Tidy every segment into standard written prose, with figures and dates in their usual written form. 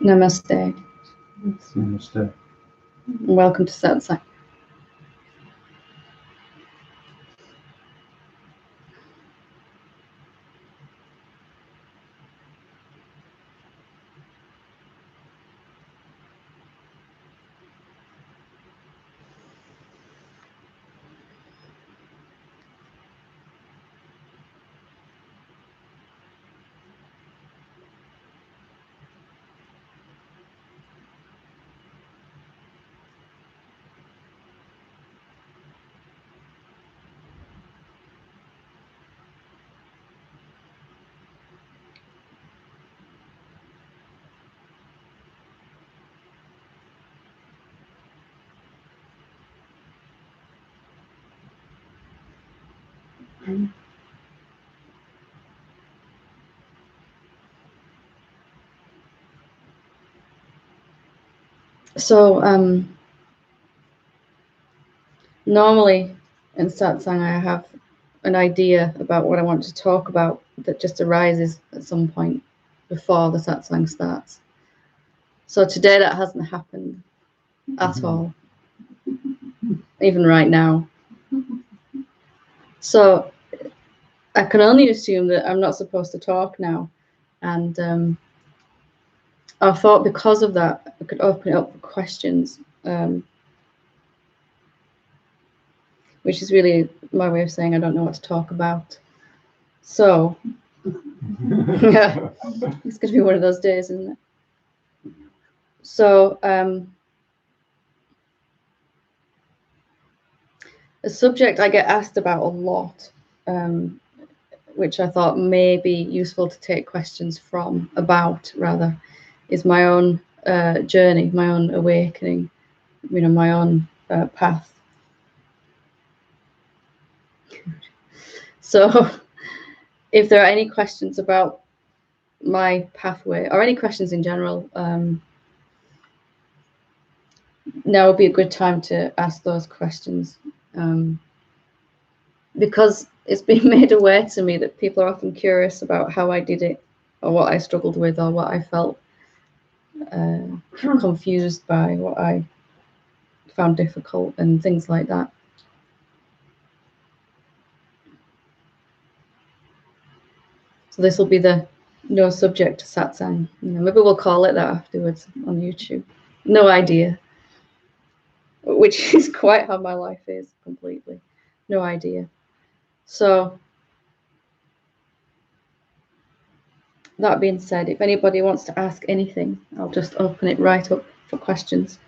Namaste. Namaste. Welcome to Satsang. So normally in Satsang I have an idea about what I want to talk about that just arises at some point before the Satsang starts. So today that hasn't happened at all, even right now. So I can only assume that I'm not supposed to talk now, and I thought because of that I could open it up for questions, which is really my way of saying I don't know what to talk about. So yeah, it's going to be one of those days, isn't it? So a subject I get asked about a lot, which I thought may be useful to take questions from, rather, is my own journey, my own awakening, my own path. So if there are any questions about my pathway or any questions in general, now would be a good time to ask those questions, because it's been made aware to me that people are often curious about how I did it, or what I struggled with, or what I felt confused by, what I found difficult, and things like that. So this will be the no subject to Satsang. Maybe we'll call it that afterwards on YouTube. No idea. Which is quite how my life is, completely. No idea. So that being said, if anybody wants to ask anything, I'll just open it right up for questions.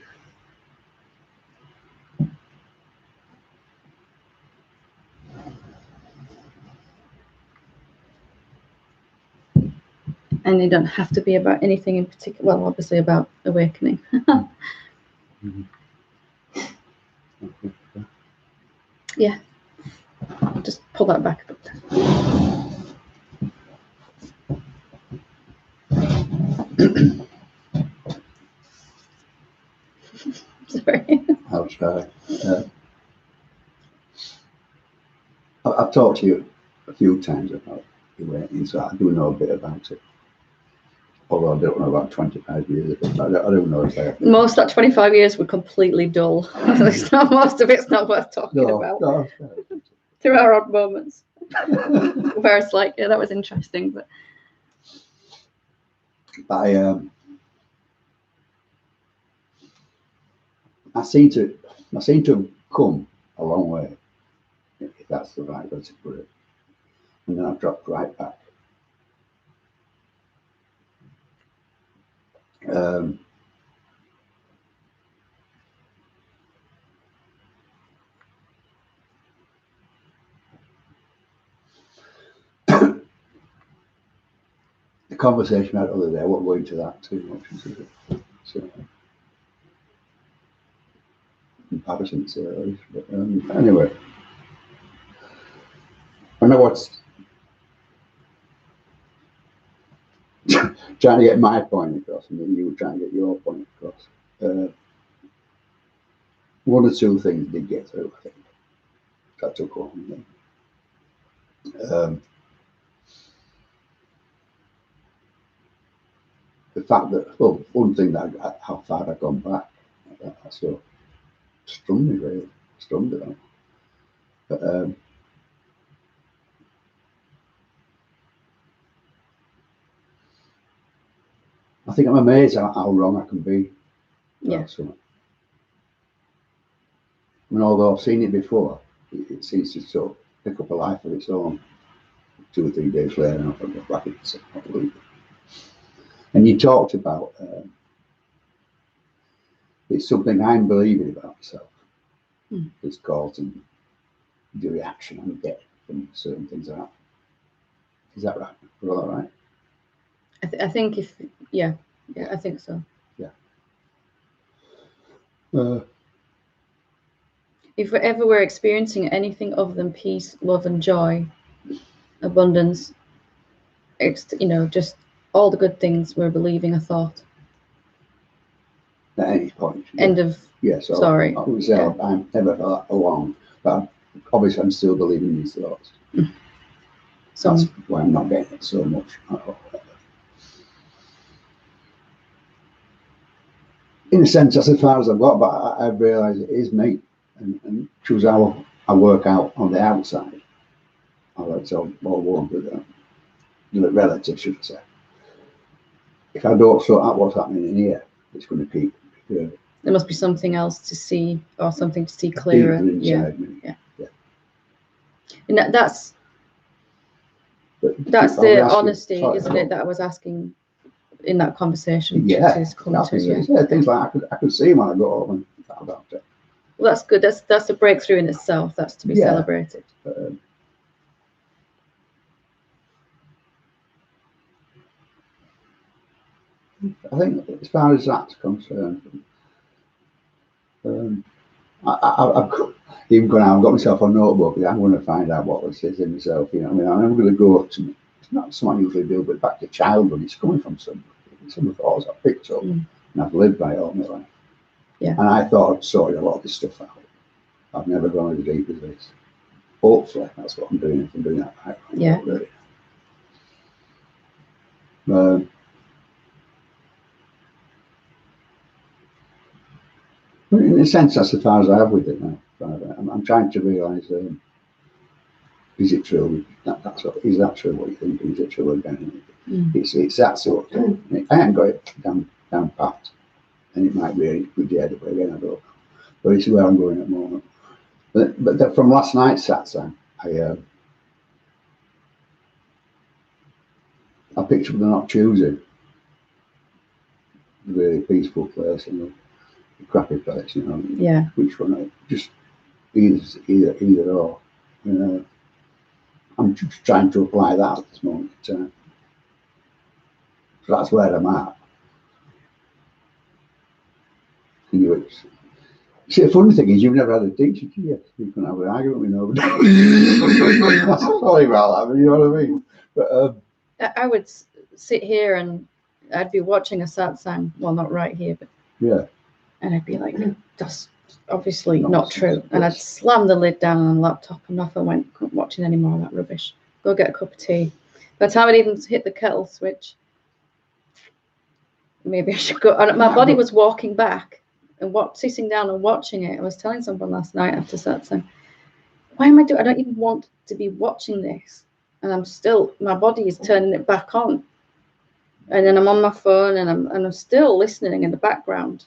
And they don't have to be about anything in particular. Well, obviously about awakening. Yeah. Just pull that back a bit. Sorry. I'll try. I've talked to you a few times about awakening, so I do know a bit about it. Although I don't know about 25 years of it. I don't know if I have. Most of that 25 years were completely dull. Most of it's not worth talking about. No. There are odd moments where it's like, yeah, that was interesting, but I seem to have come a long way, if that's the right way to put it, and then I've dropped right back. The conversation we had the other day, I won't go into that too much. So, comparisons, but anyway, I know what's trying to get my point across, and then you were trying to get your point across. One or two things did get through, I think. That took on. the fact that, well, one thing that how far I've gone back, that sort of stunned me, really. Stunned it. But I think I'm amazed how wrong I can be. Yeah. I mean, although I've seen it before, it seems to sort of pick up a life of its own 2 or 3 days later, and I'll go back into it. And you talked about it's something I'm believing about myself. It's causing the reaction I get from certain things that happen. Is that right? Is that right? I think if, yeah, I think so. Yeah. If we're experiencing anything other than peace, love, and joy, abundance, just all the good things we're believing a thought. At any point. End of. Yeah. So sorry. I'm never that along, but obviously I'm still believing these thoughts. So that's why I'm not getting it so much. In a sense, that's as far as I've got, but I realise it is me, and choose how I work out on the outside. It's all one, but relative, should I say. If I don't sort out what's happening in here, it's going to keep. There must be something else to see, or something to see clearer. Yeah. And that's the honesty, isn't it, that I was asking in that conversation. Yeah, things like I could see when I got home and thought about it. Well, that's good. That's a breakthrough in itself. That's to be celebrated. I think as far as that's concerned, I've even gone out and got myself a notebook. I'm going to find out what this is in myself. You know, I mean, I'm going to go to. It's not something I usually do, but back to childhood. It's coming from some thoughts I picked up, and I've lived by all my life. Yeah. And I thought I'd sorted a lot of this stuff out. I've never gone as deep as this. Hopefully, that's what I'm doing. If I'm doing that right. Yeah. Really. In a sense, that's as far as I have with it now. I'm trying to realise, is it true? Is that true what you think? Is it true again? It's that sort of thing. I haven't got it down pat, and it might be a good day again, I don't know. But it's where I'm going at the moment. But from last night's Satsang, I picked up the not choosing. Really peaceful place, a crappy place, Yeah. Which one? Just either or. I'm just trying to apply that at this moment in time. So that's where I'm at. See, the funny thing is, you've never had a teacher, do you? You can have an argument with nobody. Sorry about that, you know what I mean? But I would sit here and I'd be watching a satsang. Well, not right here, but yeah. And I'd be like, that's obviously not true. And I'd slam the lid down on the laptop and off I went, couldn't watching any more of that rubbish. Go get a cup of tea. By the time I'd even hit the kettle switch, maybe I should go. And my body was walking back and sitting down and watching it. I was telling someone last night after satsang, why am I doing? I don't even want to be watching this, and I'm still. My body is turning it back on, and then I'm on my phone and I'm still listening in the background.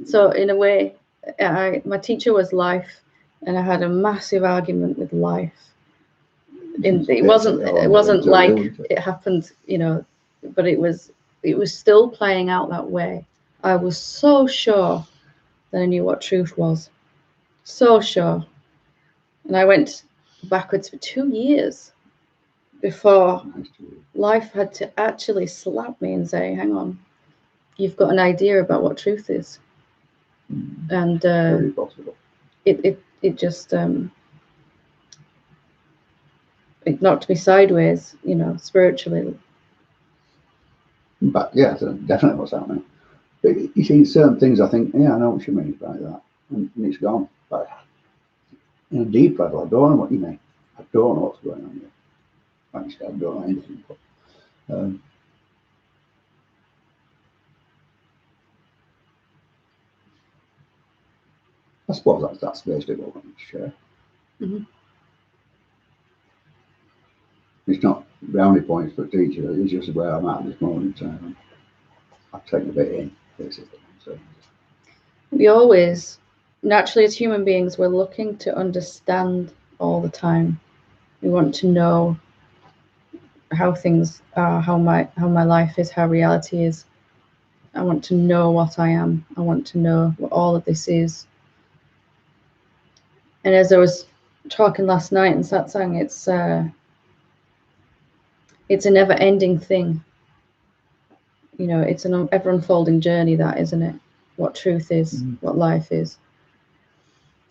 So in a way, my teacher was life, and I had a massive argument with life. It wasn't like it happened, but it was still playing out that way. I was so sure that I knew what truth was. So sure. And I went backwards for 2 years before life had to actually slap me and say, hang on, you've got an idea about what truth is. And it just it knocked me sideways, spiritually. But yeah, definitely what's happening. But you see certain things, I think, yeah, I know what you mean by that, and it's gone. But in a deep level, I don't know what you mean. I don't know what's going on here. Actually, I don't know anything. But, suppose that's basically what I want to share. Mhm. It's not brownie points for a teacher. It's just where I'm at this moment. I've taken a bit in, basically. So. We always, naturally as human beings, we're looking to understand all the time. We want to know how things are, how my life is, how reality is. I want to know what I am. I want to know what all of this is. And as I was talking last night in Satsang, it's a never-ending thing. You know, it's an ever-unfolding journey, that, isn't it? What truth is, what life is,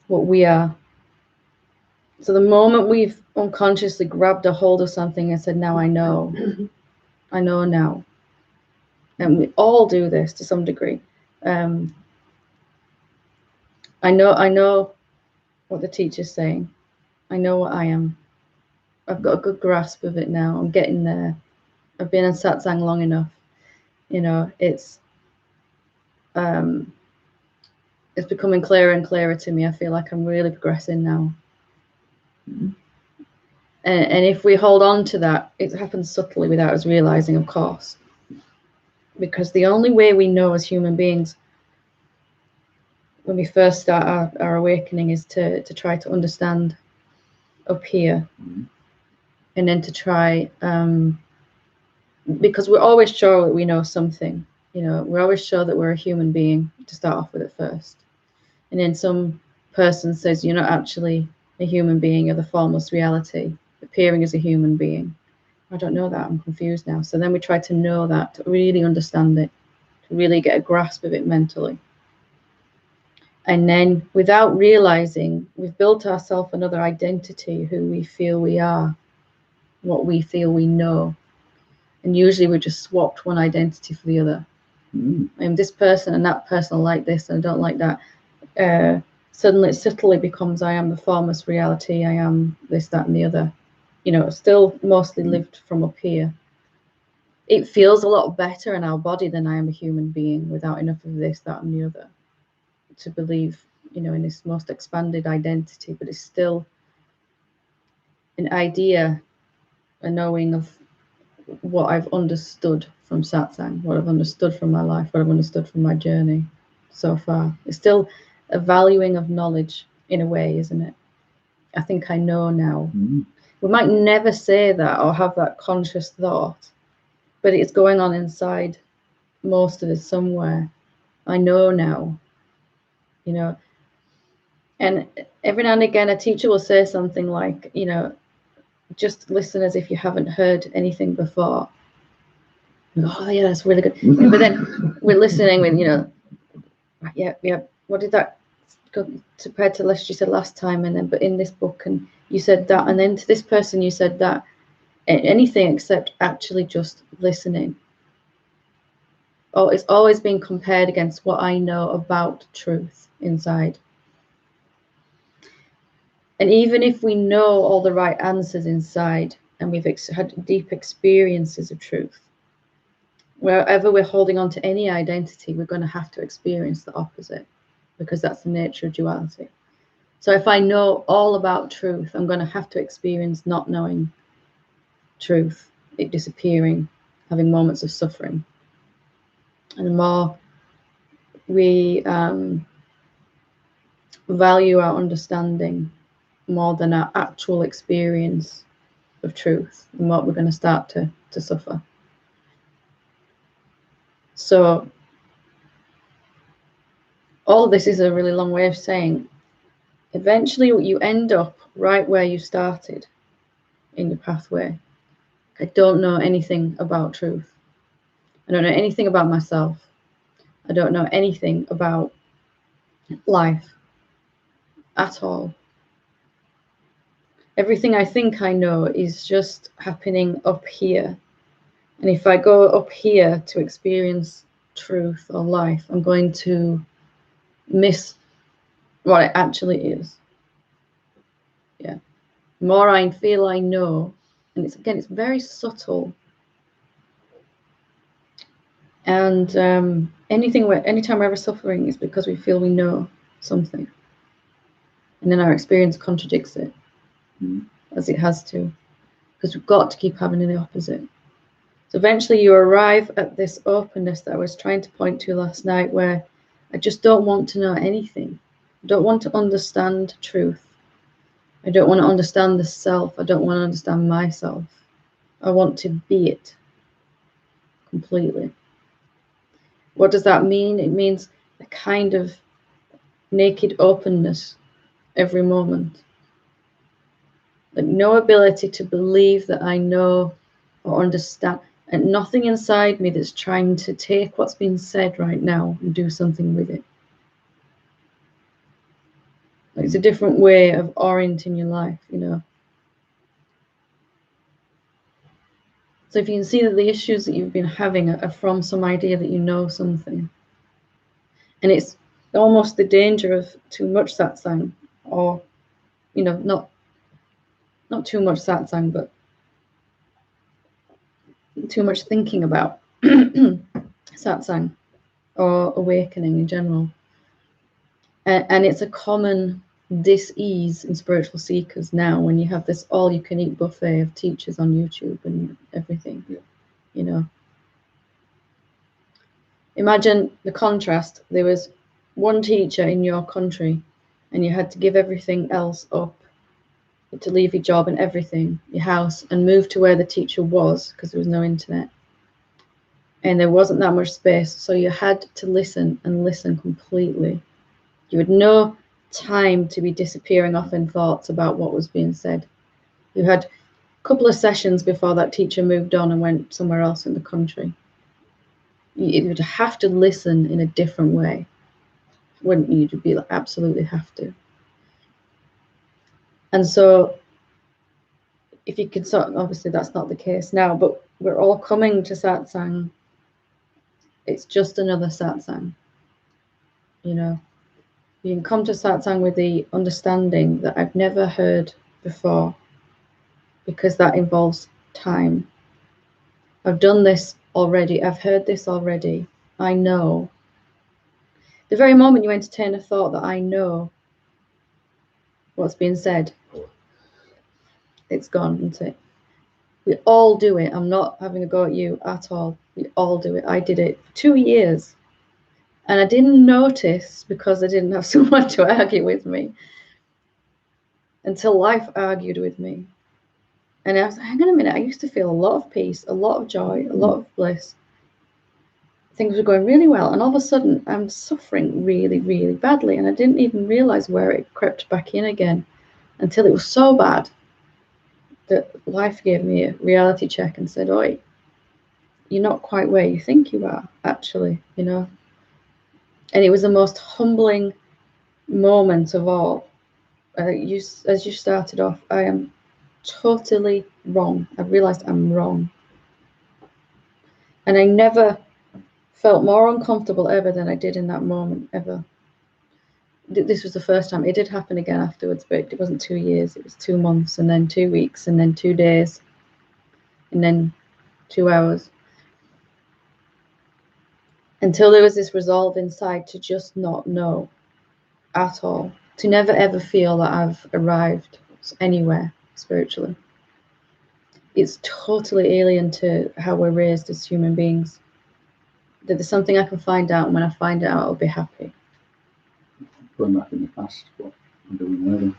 what we are. So the moment we've unconsciously grabbed a hold of something and said, now I know, I know now. And we all do this to some degree. I know what the teacher's saying. I know what I am. I've got a good grasp of it now. I'm getting there. I've been in Satsang long enough. You know, it's becoming clearer and clearer to me. I feel like I'm really progressing now. And if we hold on to that, it happens subtly without us realizing, of course. Because the only way we know as human beings when we first start our awakening is to try to understand up here. And then to try, because we're always sure that we know something. You know, we're always sure that we're a human being to start off with at first. And then some person says, you're not actually a human being, you're the formless reality, appearing as a human being. I don't know that, I'm confused now. So then we try to know that, to really understand it, to really get a grasp of it mentally. And then without realizing, we've built ourselves another identity, who we feel we are, what we feel we know. And usually we just swapped one identity for the other. I'm this person and that person, I like this and I don't like that. Suddenly it subtly becomes, I am the formless reality, I am this, that and the other. You know, still mostly lived from up here. It feels a lot better in our body than I am a human being without enough of this, that and the other. To believe, you know, in this most expanded identity, but it's still an idea, a knowing of what I've understood from Satsang, what I've understood from my life, what I've understood from my journey so far. It's still a valuing of knowledge in a way, isn't it? I think I know now. We might never say that or have that conscious thought, but it's going on inside most of it somewhere. I know now, you know. And every now and again, a teacher will say something like, you know, just listen as if you haven't heard anything before. Oh, yeah, that's really good. But then we're listening with, you know, yeah, what did that go compared to less you said last time? And then, but in this book, and you said that, and then to this person, you said that. Anything except actually just listening. Oh, it's always being compared against what I know about truth inside. And even if we know all the right answers inside and we've had deep experiences of truth, wherever we're holding on to any identity, we're going to have to experience the opposite, because that's the nature of duality. So if I know all about truth, I'm going to have to experience not knowing truth, it disappearing, having moments of suffering. And the more we value our understanding more than our actual experience of truth, the more we're going to start to suffer. So all of this is a really long way of saying, eventually you end up right where you started in your pathway. I don't know anything about truth. I don't know anything about myself. I don't know anything about life at all. Everything I think I know is just happening up here. And if I go up here to experience truth or life, I'm going to miss what it actually is. Yeah. The more I feel I know, and it's very subtle. And anytime we're ever suffering is because we feel we know something. And then our experience contradicts it, as it has to, because we've got to keep having the opposite. So eventually you arrive at this openness that I was trying to point to last night, where I just don't want to know anything. I don't want to understand truth. I don't want to understand the self. I don't want to understand myself. I want to be it completely. What does that mean? It means a kind of naked openness every moment. Like no ability to believe that I know or understand, and nothing inside me that's trying to take what's been said right now and do something with it. Like it's a different way of orienting your life, you know. So if you can see that the issues that you've been having are from some idea that you know something, and it's almost the danger of too much satsang, or, you know, not too much satsang, but too much thinking about satsang or awakening in general. And it's a common dis-ease in spiritual seekers now when you have this all-you-can-eat buffet of teachers on YouTube and everything, you know. Imagine the contrast. There was one teacher in your country and you had to give everything else up, to leave your job and everything, your house, and move to where the teacher was, because there was no internet. And there wasn't that much space, so you had to listen and listen completely. You had no time to be disappearing off in thoughts about what was being said. You had a couple of sessions before that teacher moved on and went somewhere else in the country. You would have to listen in a different way, wouldn't you? You'd be like, absolutely have to. And so if you could sort of, obviously that's not the case now, but we're all coming to satsang. It's just another satsang, you know. You can come to satsang with the understanding that I've never heard before, because that involves time. I've done this already. I've heard this already. I know. The very moment you entertain a thought that I know what's being said, it's gone, isn't it? We all do it. I'm not having a go at you at all. We all do it. I did it for 2 years. And I didn't notice, because I didn't have someone to argue with me, until life argued with me. And I was like, hang on a minute, I used to feel a lot of peace, a lot of joy, a lot of bliss. Things were going really well. And all of a sudden, I'm suffering really, really badly. And I didn't even realize where it crept back in again until it was so bad that life gave me a reality check and said, oi, you're not quite where you think you are, actually, you know. And it was the most humbling moment of all. As you started off, I am totally wrong. I realized I'm wrong. And I never felt more uncomfortable ever than I did in that moment, ever. This was the first time. It did happen again afterwards, but it wasn't 2 years. It was 2 months, and then 2 weeks, and then 2 days, and then 2 hours. Until there was this resolve inside to just not know at all. To never ever feel that I've arrived anywhere spiritually. It's totally alien to how we're raised as human beings. That there's something I can find out, and when I find it out, I'll be happy. Going back in the past, what I'm doing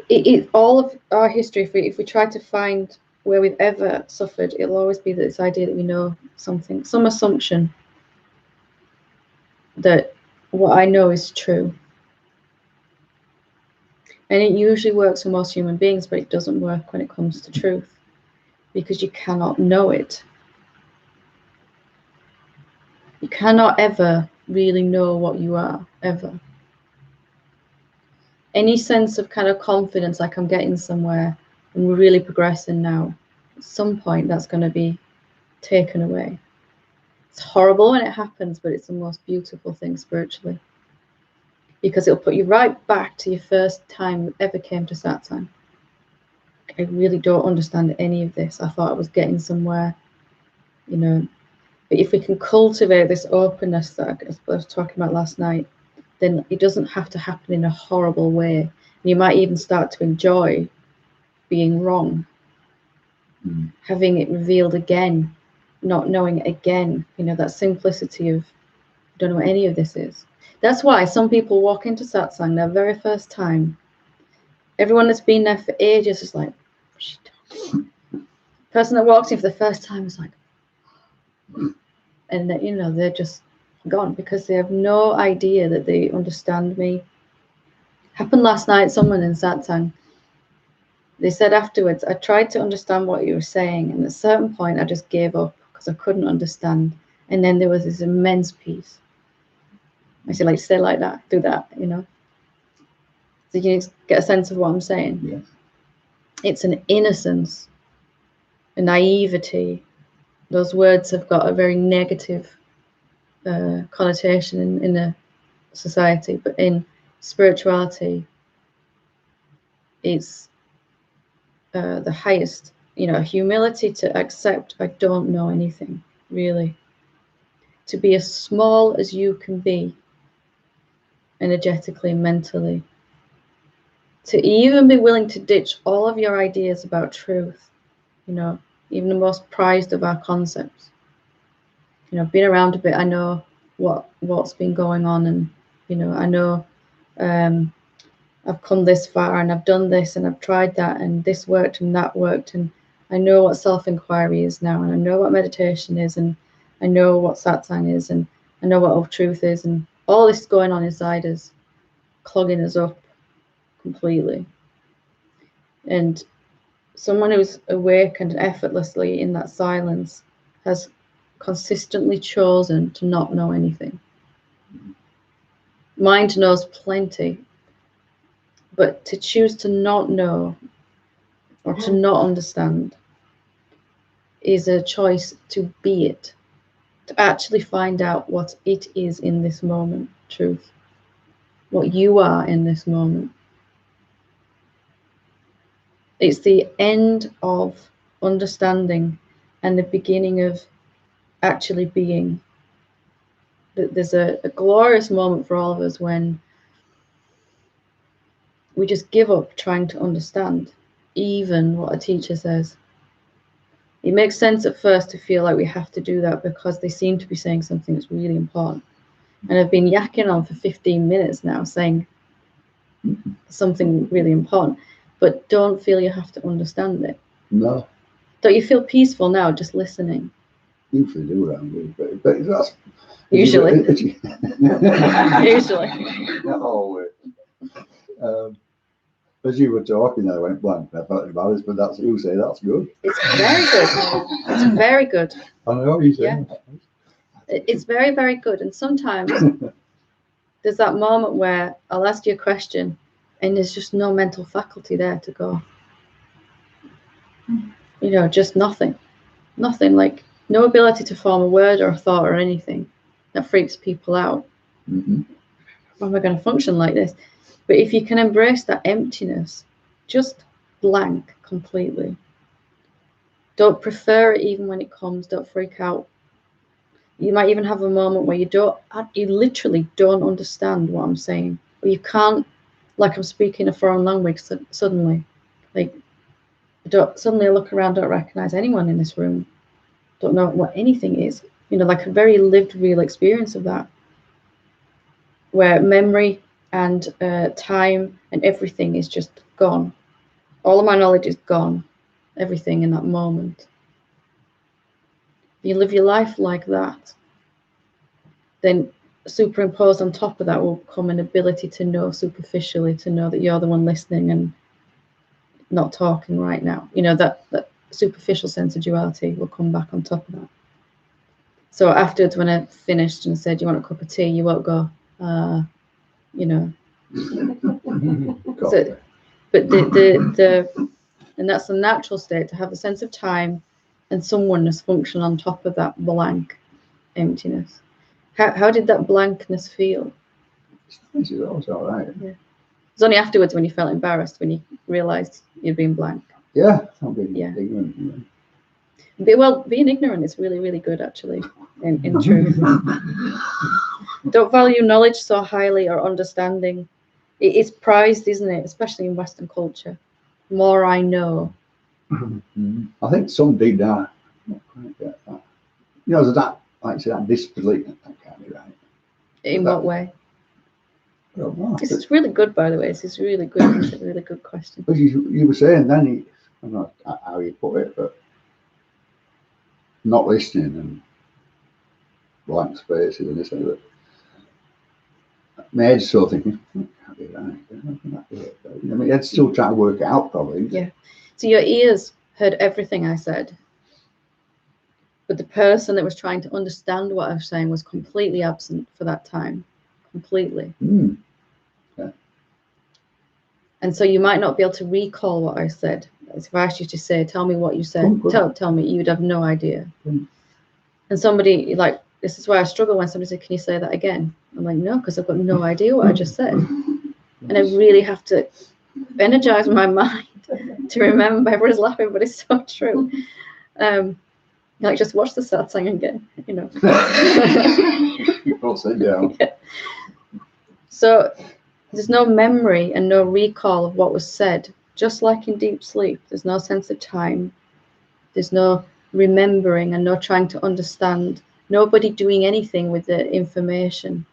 It all of our history, if we try to find where we've ever suffered, it'll always be this idea that we know something, some assumption that what I know is true. And it usually works for most human beings, but it doesn't work when it comes to truth, because you cannot know it. You cannot ever really know what you are, ever. Any sense of kind of confidence, like I'm getting somewhere and we're really progressing now, at some point that's going to be taken away. It's horrible when it happens, but it's the most beautiful thing spiritually, because it'll put you right back to your first time you ever came to satsang. I really don't understand any of this. I thought I was getting somewhere, But if we can cultivate this openness that I was talking about last night, then it doesn't have to happen in a horrible way. You might even start to enjoy being wrong, having it revealed again, not knowing it again, that simplicity of, I don't know what any of this is. That's why some people walk into satsang their very first time. Everyone that's been there for ages is like, what's she talking about? Person that walks in for the first time is like, and they're just gone because they have no idea that they understand me. Happened last night, someone in satsang, they said afterwards, I tried to understand what you were saying, and at a certain point I just gave up because I couldn't understand. And then there was this immense peace. I said, like, stay like that, do that, So you get a sense of what I'm saying. Yes. It's an innocence, a naivety. Those words have got a very negative connotation in the society, but in spirituality, it's the highest, humility to accept I don't know anything, really. To be as small as you can be, energetically, mentally. To even be willing to ditch all of your ideas about truth, even the most prized of our concepts. Been around a bit, I know what's been going on, and, I know I've come this far and I've done this and I've tried that and this worked and that worked, and I know what self-inquiry is now, and I know what meditation is, and I know what satsang is, and I know what truth is, and all this is going on inside us, clogging us up completely. And someone who's awakened effortlessly in that silence has consistently chosen to not know anything. Mind knows plenty, but to choose to not know or to not understand is a choice to be it, to actually find out what it is in this moment, truth, what you are in this moment. It's the end of understanding and the beginning of actually being. There's a glorious moment for all of us when we just give up trying to understand even what a teacher says. It makes sense at first to feel like we have to do that because they seem to be saying something that's really important. And I've been yakking on for 15 minutes now saying something really important, but don't feel you have to understand it. No. Don't you feel peaceful now just listening? Usually do around here, but that's Usually. Usually. Not always. As you were talking, I went blank. I felt embarrassed, but you say that's good. It's very good. It's very good. I know you say. Yeah. It's very, very good. And sometimes there's that moment where I'll ask you a question and there's just no mental faculty there to go. Just nothing. Nothing, like no ability to form a word or a thought or anything. That freaks people out. Mm-hmm. How am I going to function like this? But if you can embrace that emptiness, just blank completely. Don't prefer it even when it comes. Don't freak out. You might even have a moment where you literally don't understand what I'm saying. Or you can't, like I'm speaking a foreign language suddenly. Like, suddenly I look around, don't recognize anyone in this room. Don't know what anything is. Like a very lived, real experience of that. Where memory and time and everything is just gone. All of my knowledge is gone. Everything in that moment. You live your life like that, then superimposed on top of that will come an ability to know superficially, to know that you're the one listening and not talking right now. That superficial sense of duality will come back on top of that. So afterwards, when I finished and said, you want a cup of tea, you won't go, So, but and that's the natural state, to have a sense of time and someoneness function on top of that blank emptiness. How did that blankness feel? It's all right. Yeah. It was only afterwards when you felt embarrassed, when you realised you'd been blank. Yeah, I'm being ignorant. Well, being ignorant is really, really good, actually, in truth. Don't value knowledge so highly or understanding. It is prized, isn't it? Especially in Western culture. More I know. I think some deep down, I don't quite get that. You know, that, like I said, that disbelief, that can't be right. In But what way? I don't know. This is really good, by the way. This is really good. It's a really good question. Because you were saying then, I don't know how you put it, but not listening and blank spaces and this and that. My head's still thinking, that can't be right. How can that be it? I mean, my head's still trying to work it out, probably. Yeah. So your ears heard everything I said, but the person that was trying to understand what I was saying was completely absent for that time. Completely. Yeah. And so you might not be able to recall what I said. If I asked you to say, tell me what you said, tell me, you'd have no idea. And somebody, like, this is why I struggle when somebody says, can you say that again? I'm like, no, because I've got no idea what I just said. And I really have to energize my mind to remember. Everybody's laughing, but it's so true. Like, just watch the Satsang again, you know. I'll sit down. Yeah. So there's no memory and no recall of what was said. Just like in deep sleep, there's no sense of time. There's no remembering and no trying to understand. Nobody doing anything with the information.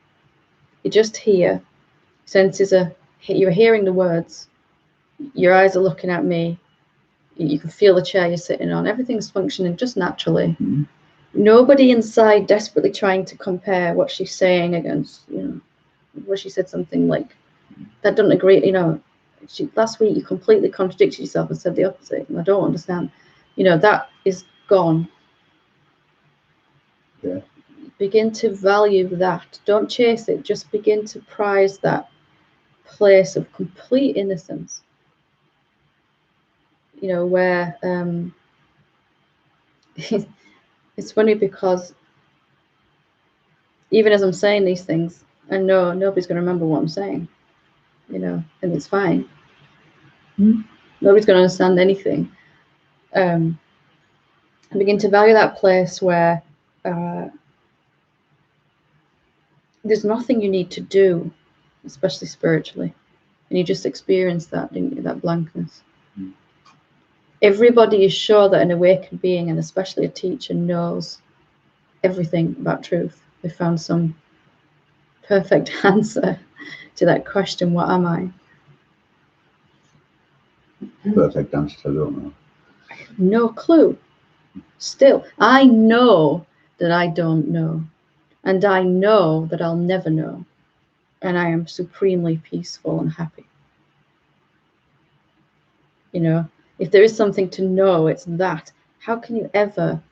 You just hear. Senses are, you're hearing the words. Your eyes are looking at me. You can feel the chair you're sitting on. Everything's functioning just naturally. Nobody inside desperately trying to compare what she's saying against, you know, where she said something like, that doesn't agree, you know, last week you completely contradicted yourself and said the opposite. And I don't understand. You know, that is gone. Yeah. Begin to value that. Don't chase it. Just begin to prize that place of complete innocence. You know, where it's funny because even as I'm saying these things, I know nobody's going to remember what I'm saying, you know, and it's fine. Nobody's going to understand anything. I begin to value that place where there's nothing you need to do, especially spiritually, and you just experience that, didn't you, that blankness. Everybody is sure that an awakened being, and especially a teacher, knows everything about truth. They found some perfect answer to that question, what am I? Perfect answer, I don't know. No clue. Still, I know that I don't know. And I know that I'll never know. And I am supremely peaceful and happy. You know, if there is something to know, it's that. How can you ever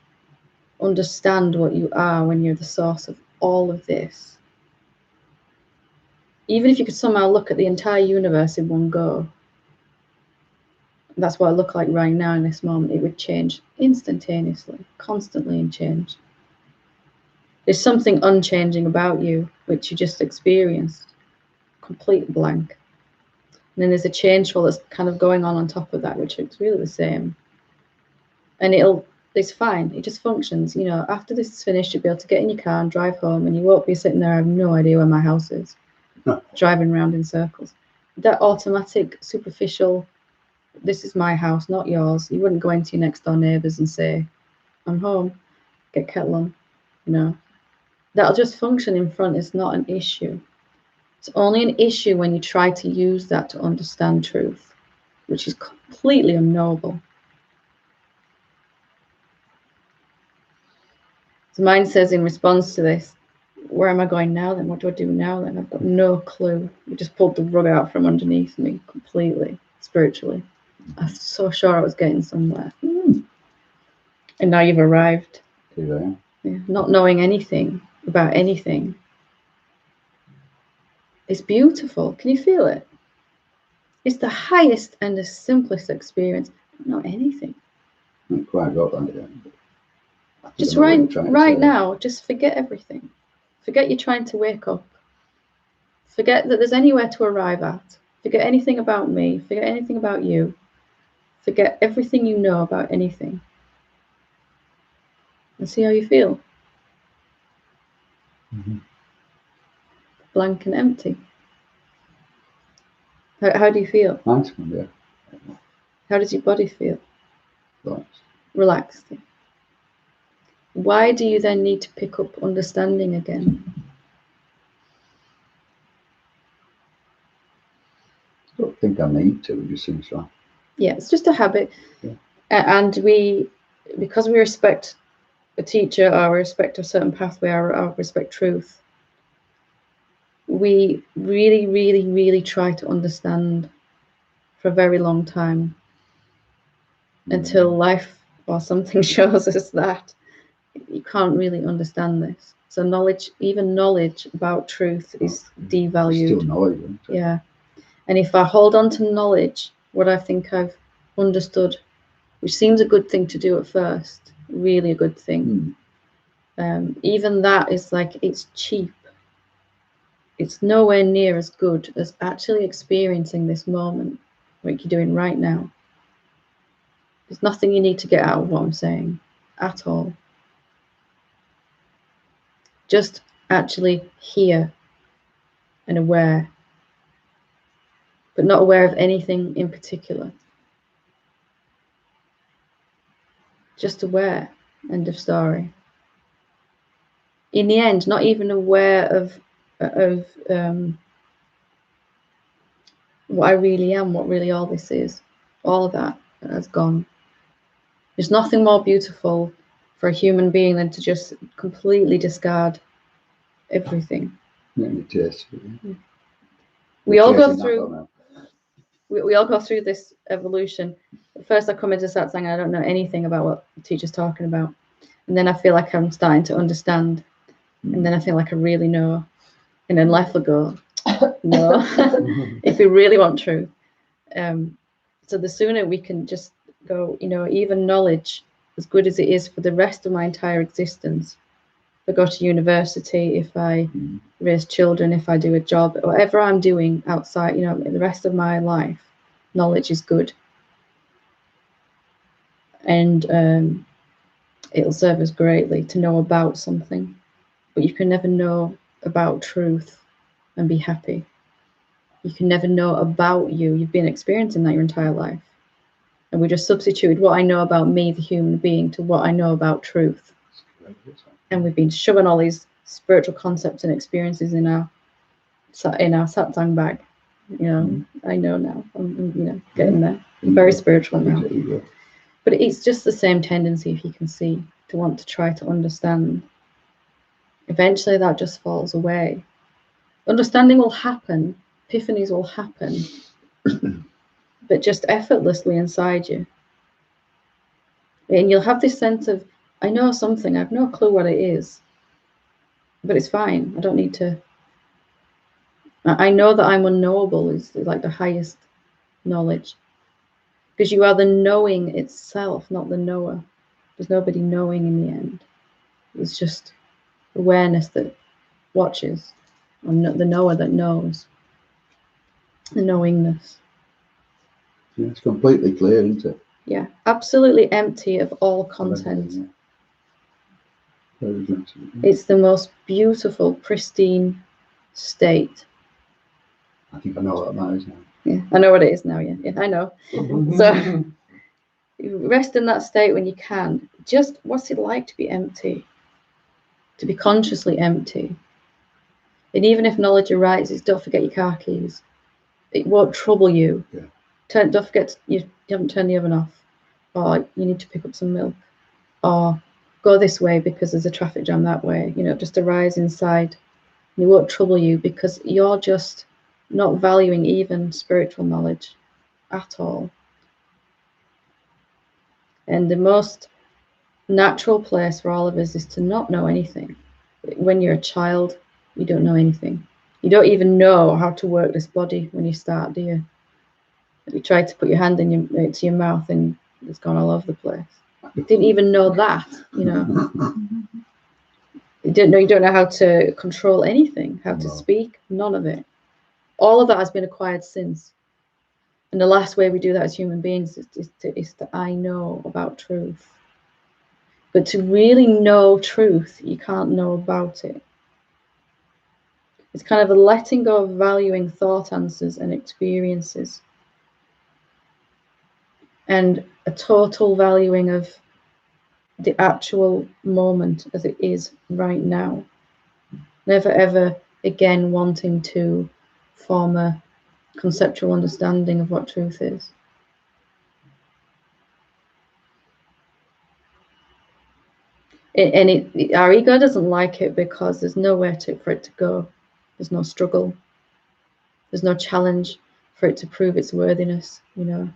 understand what you are when you're the source of all of this? Even if you could somehow look at the entire universe in one go, that's what I look like right now in this moment, it would change instantaneously, constantly in change. There's something unchanging about you, which you just experienced, complete blank. And then there's a changeful that's kind of going on top of that, which looks really the same. And it's fine. It just functions. You know, after this is finished, you'll be able to get in your car and drive home, and you won't be sitting there, I have no idea where my house is, driving around in circles. That automatic, superficial, this is my house, not yours. You wouldn't go into your next door neighbours and say, I'm home, get kettle on, you know. That'll just function in front. It's not an issue. It's only an issue when you try to use that to understand truth, which is completely unknowable. So mine says in response to this, where am I going now then? What do I do now then? I've got no clue. You just pulled the rug out from underneath me completely, spiritually. I was so sure I was getting somewhere. And now you've arrived. Yeah. Yeah, not knowing anything about anything. It's beautiful. Can you feel it? It's the highest and the simplest experience. Not anything. I haven't quite got that yet. Just right now, just forget everything. Forget you're trying to wake up. Forget that there's anywhere to arrive at. Forget anything about me. Forget anything about you. Forget everything you know about anything. And see how you feel. blank and empty. How do you feel? Nice one, yeah. How does your body feel? Right. Relaxed. Why do you then need to pick up understanding again? I don't think I need to, it just seems right. Yeah, it's just a habit. Yeah. And because we respect a teacher, or respect a certain pathway, or respect truth, we really, really, really try to understand for a very long time, until life or something shows us that you can't really understand this. So knowledge, even knowledge about truth, is devalued. Still knowledge, isn't it? Yeah. And if I hold on to knowledge, what I think I've understood, which seems a good thing to do at first, really a good thing, even that is like, it's cheap. It's nowhere near as good as actually experiencing this moment, like you're doing right now. There's nothing you need to get out of what I'm saying at all. Just actually here and aware, but not aware of anything in particular. Just aware. End of story. In the end, not even aware of what I really am, what really all this is. All of that has gone. There's nothing more beautiful for a human being than to just completely discard everything. Yeah, it is. We all go through. We all go through this evolution. At first, I come into Satsang and I don't know anything about what the teacher's talking about, and then I feel like I'm starting to understand, and then I feel like I really know, and then life will go, no, if we really want truth. So the sooner we can just go, even knowledge, as good as it is for the rest of my entire existence, if I go to university, if I raise children, if I do a job, whatever I'm doing outside, the rest of my life, knowledge is good. And it'll serve us greatly to know about something. But you can never know about truth and be happy. You can never know about you. You've been experiencing that your entire life. And we just substituted what I know about me, the human being, to what I know about truth. And we've been shoving all these spiritual concepts and experiences in our satsang bag. I know now. I'm getting there. I'm very spiritual now. But it's just the same tendency, if you can see, to want to try to understand. Eventually that just falls away. Understanding will happen. Epiphanies will happen. But just effortlessly inside you. And you'll have this sense of, I know something, I've no clue what it is, but it's fine. I don't need to. I know that I'm unknowable is like the highest knowledge, because you are the knowing itself, not the knower. There's nobody knowing in the end. It's just awareness that watches, and the knower that knows, the knowingness. Yeah, it's completely clear, isn't it? Yeah, absolutely empty of all content. It's the most beautiful, pristine state. I think I know what that is now. Yeah, I know what it is now. Yeah, I know. So rest in that state when you can. Just what's it like to be empty? To be consciously empty. And even if knowledge arises, don't forget your car keys. It won't trouble you. Yeah. Don't forget you haven't turned the oven off, or you need to pick up some milk, or go this way because there's a traffic jam that way. Just arise inside. It won't trouble you because you're just not valuing even spiritual knowledge at all. And the most natural place for all of us is to not know anything. When you're a child, you don't know anything. You don't even know how to work this body when you start, do you? You try to put your hand to your mouth and it's gone all over the place. You didn't even know that, You don't know how to control anything, how to speak, none of it. All of that has been acquired since. And the last way we do that as human beings is to I know about truth. But to really know truth, you can't know about it. It's kind of a letting go of valuing thought answers and experiences, and a total valuing of the actual moment as it is right now. Never ever again wanting to form a conceptual understanding of what truth is. Our ego doesn't like it because there's nowhere for it to go. There's no struggle. There's no challenge for it to prove its worthiness, you know.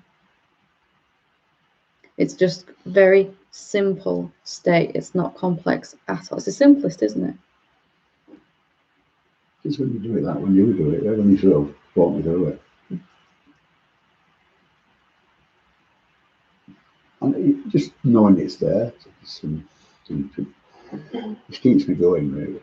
It's just very simple state. It's not complex at all. It's the simplest, isn't it? It's when you do it that, when you do it, when you sort of walk me through it. And just knowing it's there, it keeps me going, really.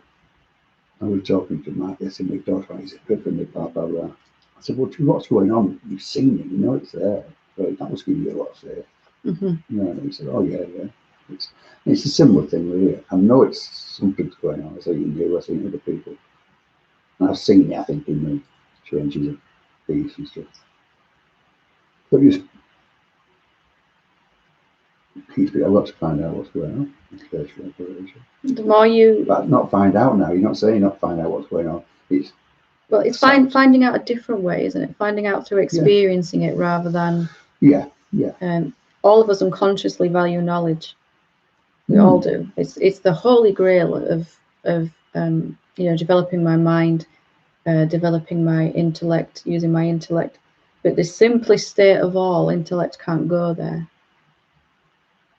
I was talking to Mark yesterday, my daughter, he said, good for me, blah, blah, blah. I said, well, what's going on? You've seen it, you know it's there. But that must give you a lot of faith. You know, and he said, oh, yeah. It's a similar thing, really. I know it's something's going on. I say in you, I see in other people. And I've seen it, I think, in the changes of peace and stuff. But just keeps me, I've got to find out what's going on. The more you... But not find out now. You're not saying not find out what's going on. It's finding out a different way, isn't it? Finding out through experiencing it rather than... Yeah. All of us unconsciously value knowledge. We all do. It's the holy grail of you know, developing my mind, developing my intellect, using my intellect. But the simplest state of all, intellect can't go there.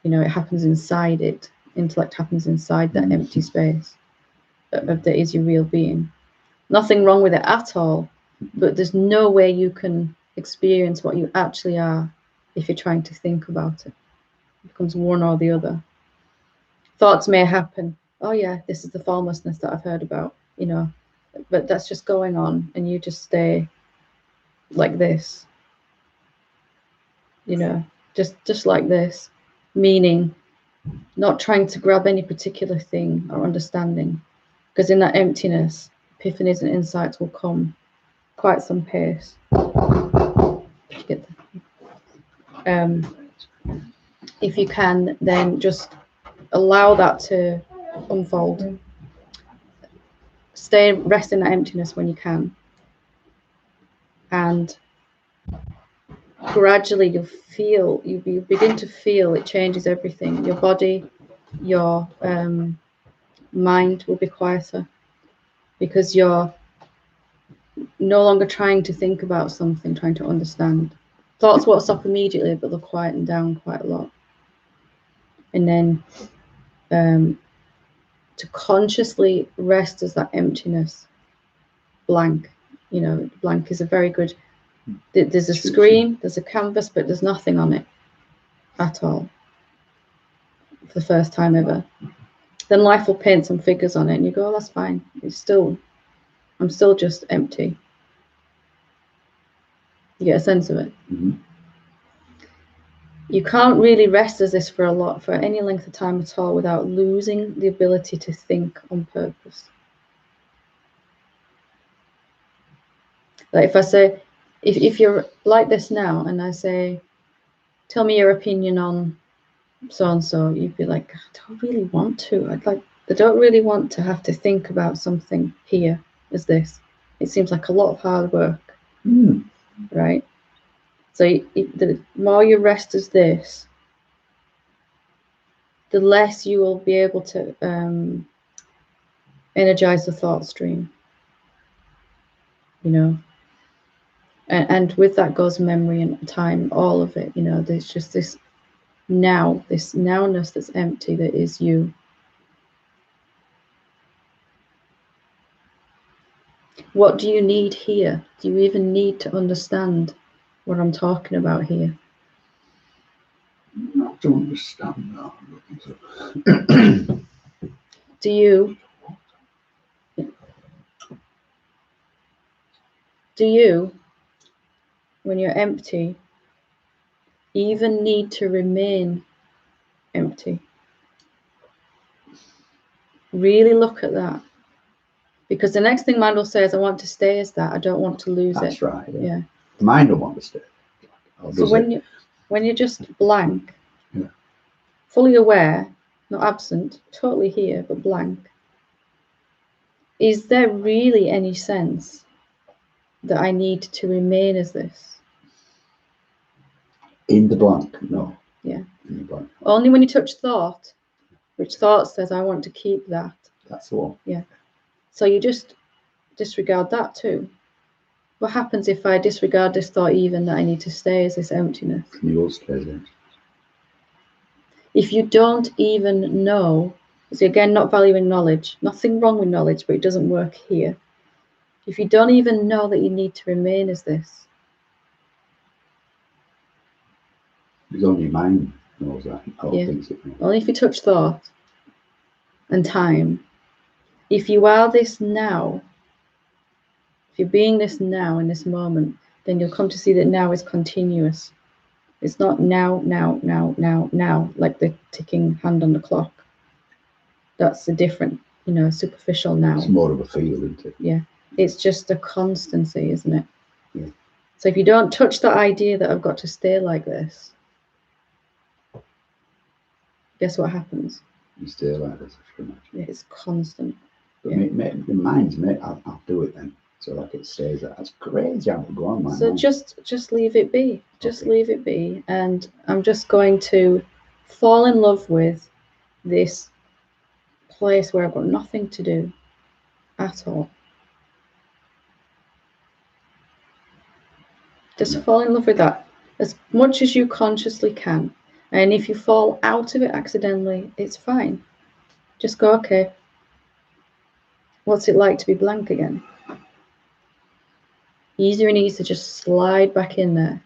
You know, it happens inside it. Intellect happens inside that empty space that is your real being. Nothing wrong with it at all, but there's no way you can experience what you actually are if you're trying to think about it. It becomes one or the other. Thoughts may happen. Oh yeah, this is the formlessness that I've heard about, you know, but that's just going on, and you just stay like this, you know, just like this, meaning not trying to grab any particular thing or understanding, because in that emptiness, epiphanies and insights will come quite some pace. If you can, then just allow that to unfold. Rest in that emptiness when you can, and gradually you begin to feel it changes everything. Your body, your mind will be quieter, because you're no longer trying to think about something, trying to understand. Thoughts won't stop immediately, but they'll quieten down quite a lot. And then to consciously rest as that emptiness, blank. You know, blank is a very good... There's a screen, there's a canvas, but there's nothing on it at all for the first time ever. Then life will paint some figures on it, and you go, oh, that's fine. I'm still just empty. You get a sense of it. You can't really rest as this for any length of time at all without losing the ability to think on purpose. Like if I say, if you're like this now, and I say, tell me your opinion on so and so, you'd be like, I don't really want to. I don't really want to have to think about something here as this. It seems like a lot of hard work, right? So the more you rest as this, the less you will be able to energize the thought stream, you know. And with that goes memory and time, all of it, you know. There's just this nowness that's empty, that is you. What do you need here? Do you even need to understand what I'm talking about here? Not to understand that. Do you, when you're empty, even need to remain empty? Really look at that, Because the next thing mind will say is, I want to stay as that. I don't want to lose That's it. right. Yeah. The mind will want to stay. So when you're just blank, Yeah. fully aware, not absent, totally here, but blank, is there really any sense that I need to remain as this? In the blank, no. Yeah. In the blank. Only when you touch thought, which thought says, I want to keep that. That's the one. Yeah. So you just disregard that too. What happens if I disregard this thought even that I need to stay as this emptiness? You will stay there. If you don't even know, see again, not valuing knowledge, nothing wrong with knowledge, but it doesn't work here. If you don't even know that you need to remain as this, It's only your mind knows that. Yeah. Thinks it knows. only if you touch thought and time. If you are this now, if you're being this now in this moment, then you'll come to see that now is continuous. It's not now, like the ticking hand on the clock. That's a different, superficial now. It's more of a feel, isn't it? Yeah. It's just a constancy, isn't it? Yeah. So if you don't touch that idea that I've got to stay like this, guess what happens? You stay like this, pretty much. Yeah, it's constant. But the mind's, I'll do it then. So like it stays there. That's crazy how it go on, man. So just leave it be. Just Okay. leave it be. And I'm just going to fall in love with this place where I've got nothing to do at all. Just fall in love with that as much as you consciously can. And if you fall out of it accidentally, it's fine. Just go, okay, what's it like to be blank again? Easier and easier to just slide back in there.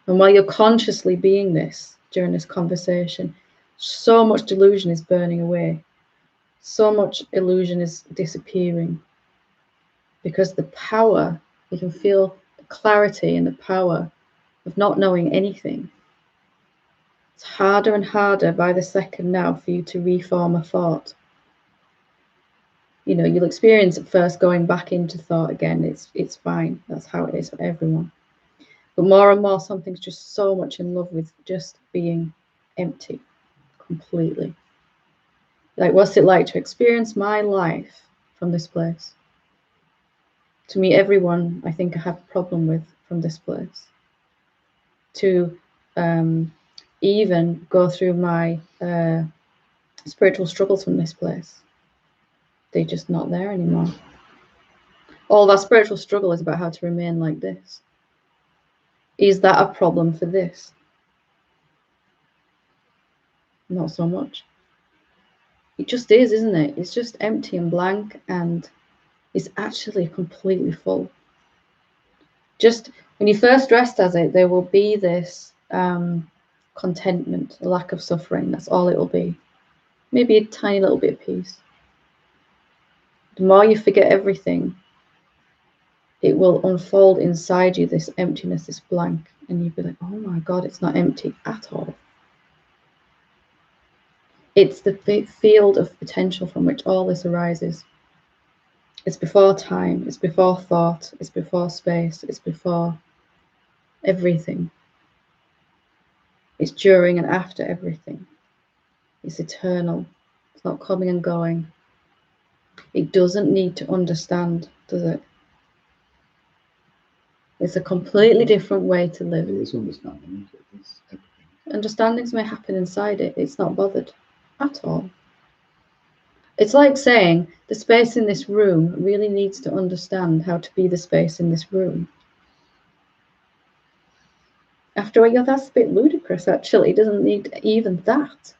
And while you're consciously being this during this conversation, so much delusion is burning away. So much illusion is disappearing. Because the power, you can feel the clarity and the power of not knowing anything. It's harder and harder by the second now for you to reform a thought. You'll experience at first going back into thought again. It's fine. That's how it is for everyone. But more and more, something's just so much in love with just being empty completely. Like, what's it like to experience my life from this place? To meet everyone I think I have a problem with from this place. To even go through my spiritual struggles from this place. They're just not there anymore. All that spiritual struggle is about how to remain like this. Is that a problem for this? Not so much. It just is, isn't it? It's just empty and blank, and it's actually completely full. Just when you first rest as it, there will be this contentment, a lack of suffering. That's all it will be. Maybe a tiny little bit of peace. The more you forget everything, it will unfold inside you, this emptiness, this blank, and you'll be like, oh my God, it's not empty at all. It's the field of potential from which all this arises. It's before time, it's before thought, it's before space, it's before everything. It's during and after everything. It's eternal. It's not coming and going. It doesn't need to understand, does it? It's a completely different way to live. It is understanding, isn't it? It's everything. Understandings may happen inside it. It's not bothered at all. It's like saying the space in this room really needs to understand how to be the space in this room. After all, that's a bit ludicrous, actually. It doesn't need even that.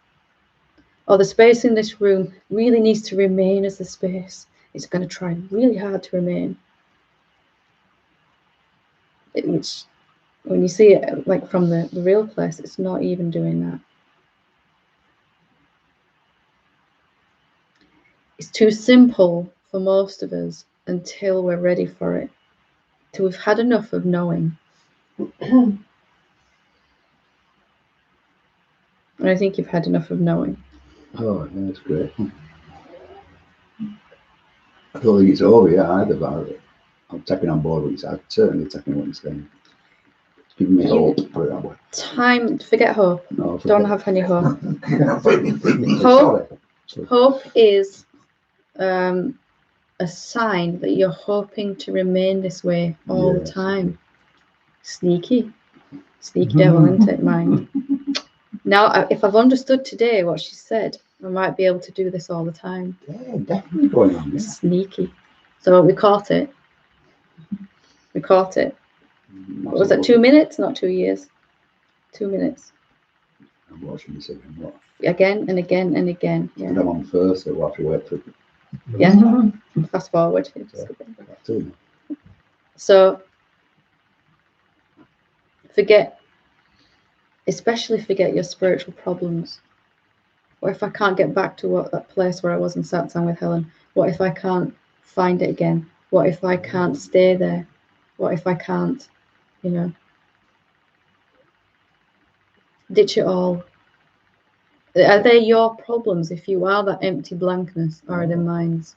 Or the space in this room really needs to remain as the space. It's going to try really hard to remain. Which, when you see it like from the real place, it's not even doing that. It's too simple for most of us until we're ready for it. Till we've had enough of knowing. And I think you've had enough of knowing. Oh, yeah, that's great. I don't think it's over yet either, but I'm taking on board what you said. I'm certainly taking what you're saying. Giving me hope, put it that way. Time, forget hope. No, Don't have any hope. Sorry. Hope is a sign that you're hoping to remain this way all the time. Sneaky devil, isn't it, mind? Now, if I've understood today what she said, I might be able to do this all the time. Yeah, definitely going on. Yeah. Sneaky. So we caught it. We caught it. What was that, 2 minutes? Not 2 years. 2 minutes. I'm watching this again. What? Again and again and again. Yeah. I'm on first, so we'll have to wait for it. Yeah. Fast forward. So especially forget your spiritual problems. What if I can't get back to that place where I was in Satsang with Helen? What if I can't find it again? What if I can't stay there? What if I can't, ditch it all? Are they your problems if you are that empty blankness, or are they mine's?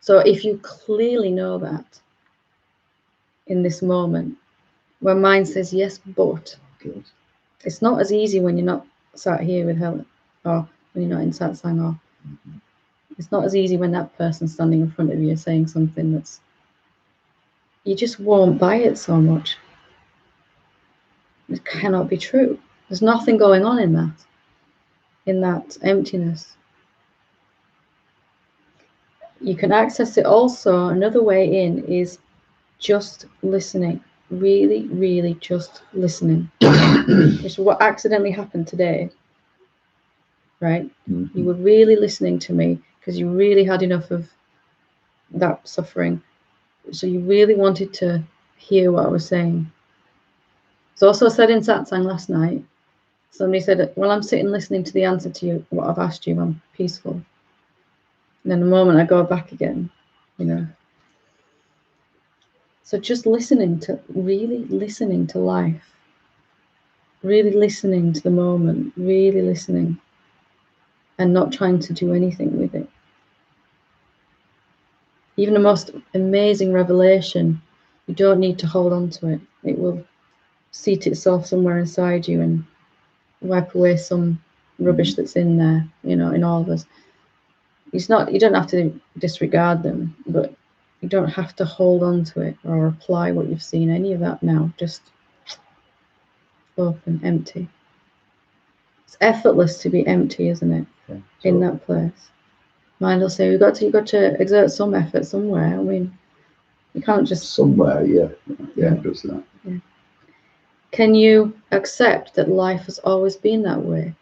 So if you clearly know that in this moment, when mind says yes, but it's not as easy when you're not sat here with Helen, or when you're not in Satsang, or it's not as easy when that person standing in front of you is saying something that's, you just won't buy it so much. It cannot be true. There's nothing going on in that emptiness. You can access it also. Another way in is just listening. Really, really just listening. Which is what accidentally happened today. Right? You were really listening to me because you really had enough of that suffering. So you really wanted to hear what I was saying. It's also said in Satsang last night, somebody said, well, I'm sitting listening to the answer to you, what I've asked you, I'm peaceful. And then the moment I go back again, So just really listening to life, really listening to the moment, really listening, and not trying to do anything with it. Even the most amazing revelation, you don't need to hold on to it. It will seat itself somewhere inside you and wipe away some rubbish that's in there, in all of us. You don't have to disregard them, but you don't have to hold on to it or apply what you've seen, any of that now. Just open, empty. It's effortless to be empty, isn't it? Yeah, in that place. Mind will say, you've got to exert some effort somewhere. I mean, you can't just... Somewhere, yeah, just that. Yeah. Can you accept that life has always been that way?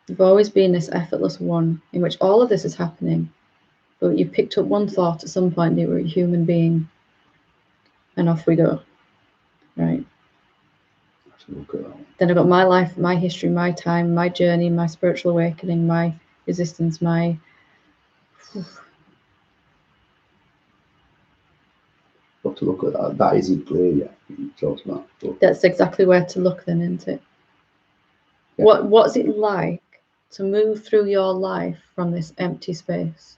You've always been this effortless one in which all of this is happening, but you picked up one thought at some point, you were a human being, and off we go, right? Then I've got my life, my history, my time, my journey, my spiritual awakening, my resistance, Got to look at that. That isn't clear yet. That's exactly where to look then, isn't it? Yeah. What's it like to move through your life from this empty space?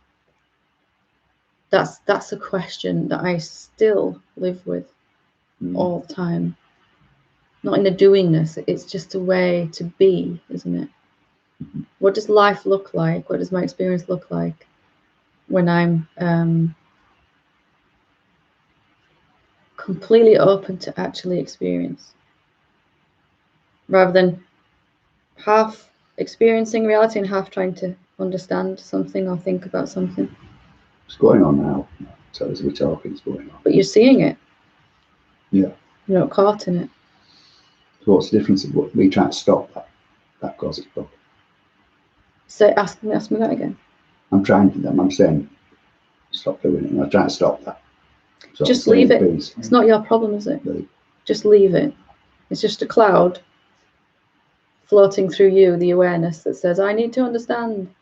That's a question that I still live with all the time. Not in the doingness, it's just a way to be, isn't it? What does life look like? What does my experience look like when I'm completely open to actually experience, rather than half experiencing reality and half trying to understand something or think about something? It's going on now. So as we're talking, it's going on. But you're seeing it. Yeah. You're not caught in it. So what's the difference of what we try to stop that causes problem? So ask me that again. I'm saying stop doing it. I'm trying to stop that. So just leave it. It's not your problem, is it? Leave. Just leave it. It's just a cloud floating through you, the awareness that says, I need to understand.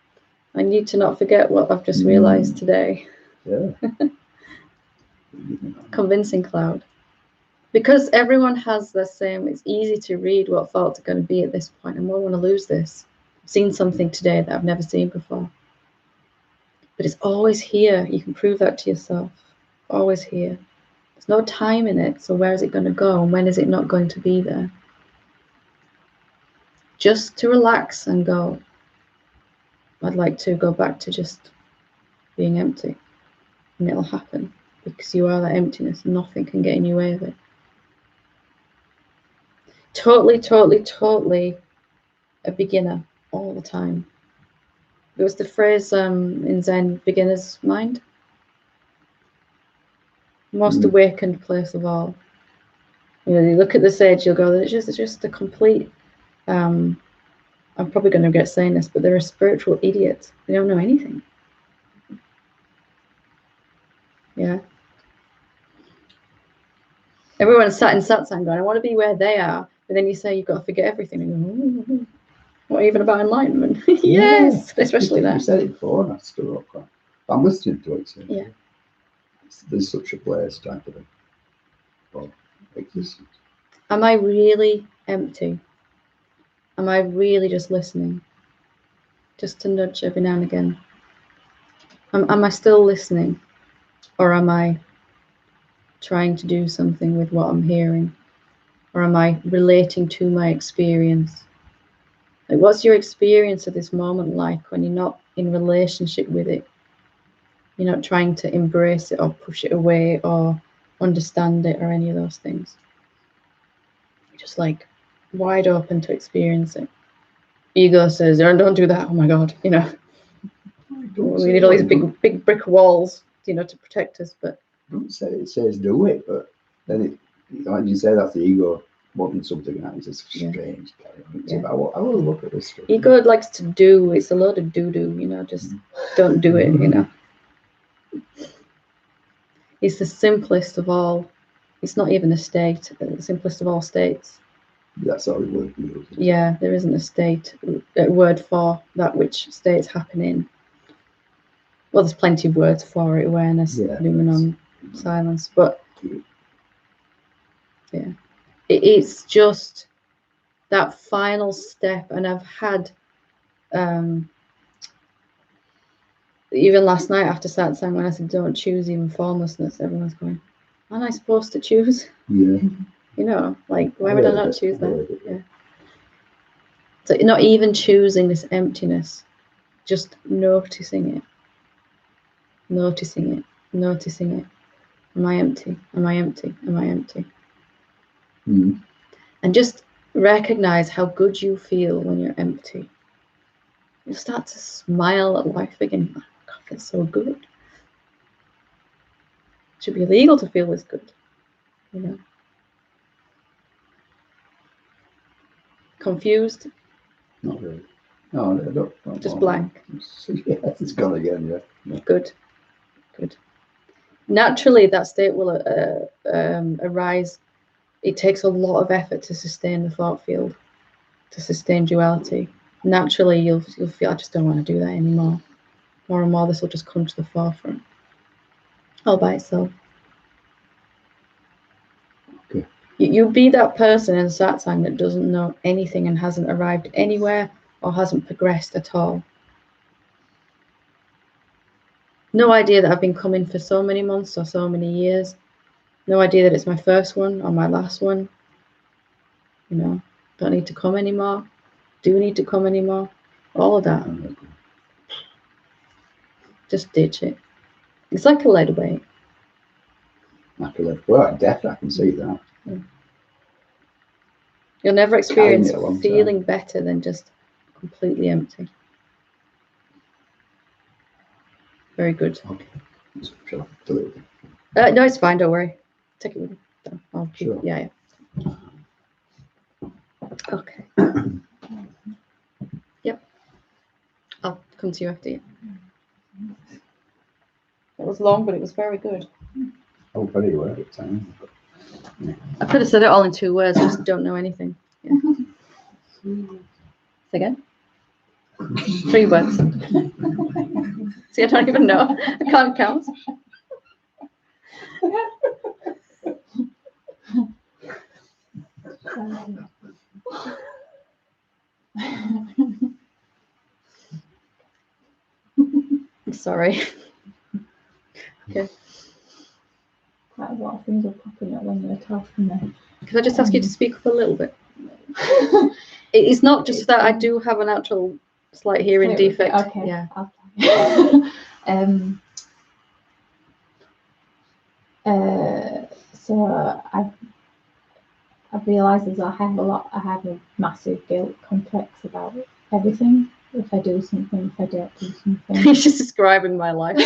I need to not forget what I've just realized today. Yeah. Convincing cloud. Because everyone has the same, it's easy to read what thoughts are going to be at this point, and I want to lose this. I've seen something today that I've never seen before. But it's always here. You can prove that to yourself. Always here. There's no time in it. So where is it going to go? And when is it not going to be there? Just to relax and go. I'd like to go back to just being empty. And it'll happen. Because you are that emptiness. Nothing can get in your way of it. Totally, totally, totally a beginner all the time. It was the phrase in Zen, beginner's mind. Most awakened place of all. You know, you look at the sage, you'll go, it's just a complete, I'm probably going to regret saying this, but they're a spiritual idiot. They don't know anything. Yeah. Everyone's sat in satsang going, I want to be where they are. But then you say you've got to forget everything. And you go, what even about enlightenment? Yes, especially that. You said it before, and I stood up. I'm listening to it. So yeah. There's such a place trying to be. Well, existence. Am I really empty? Am I really just listening? Just to nudge every now and again. Am I still listening? Or am I trying to do something with what I'm hearing? Or am I relating to my experience? Like, what's your experience of this moment like when you're not in relationship with it? You're not trying to embrace it or push it away or understand it or any of those things. You're just like wide open to experience it. Ego says, don't do that. Oh my God, you know. We need all these big brick walls, you know, to protect us. But don't say it says do it, but then like you say, that's the ego wanting something out. It's a strange carry. Yeah. I will look at this. Ego likes to do. It's a load of doo-doo, you know. Just don't do it, you know. It's the simplest of all. It's not even a state. The simplest of all states. That's how it works. Yeah, there isn't a state, a word for that which states happen in. Well, there's plenty of words for it: awareness, luminum, silence. But yeah, it's just that final step. And I've had, even last night after satsang, when I said don't choose even formlessness, everyone's going, aren't I supposed to choose? Yeah. You know, like, why would I not choose that? Yeah. So not even choosing this emptiness, just noticing it. Noticing it. Noticing it. Am I empty? Am I empty? Am I empty? Mm. And just recognize how good you feel when you're empty. You start to smile at life again. Oh, God, I feel so good. It should be illegal to feel this good, you know. Confused? Not really. No, I don't just blank. Yeah, it's gone again. Yeah. Good. Good. Naturally, that state will arise. It takes a lot of effort to sustain the thought field, to sustain duality. Naturally, you'll feel, I just don't want to do that anymore. More and more, this will just come to the forefront, all by itself. Okay. You be that person in satsang that doesn't know anything and hasn't arrived anywhere or hasn't progressed at all. No idea that I've been coming for so many months or so many years. No idea that it's my first one or my last one. You know, don't need to come anymore. Do need to come anymore. All of that. Just ditch it. It's like a lead weight. Like a lead. Well, definitely, I can see that. Yeah. You'll never experience feeling better than just completely empty. Very good. Okay. Shall I delete it? No, it's fine. Don't worry. Take it with you. I'll keep. Sure. Yeah. Okay. Yep. I'll come to you after you. It was long, but it was very good. Oh, very well at time. Yeah. I could have said it all in 2 words. I just don't know anything. Yeah. Say again? 3 words. See, I don't even know. I can't count. Sorry. Okay. Quite a lot of things are popping up when you're talking there. Could I just ask you to speak up a little bit? It's not just that I do have a natural slight hearing defect. Okay. Yeah. So I've realised as I have a massive guilt complex about everything. If I do something, if I don't do something. He's just describing my life.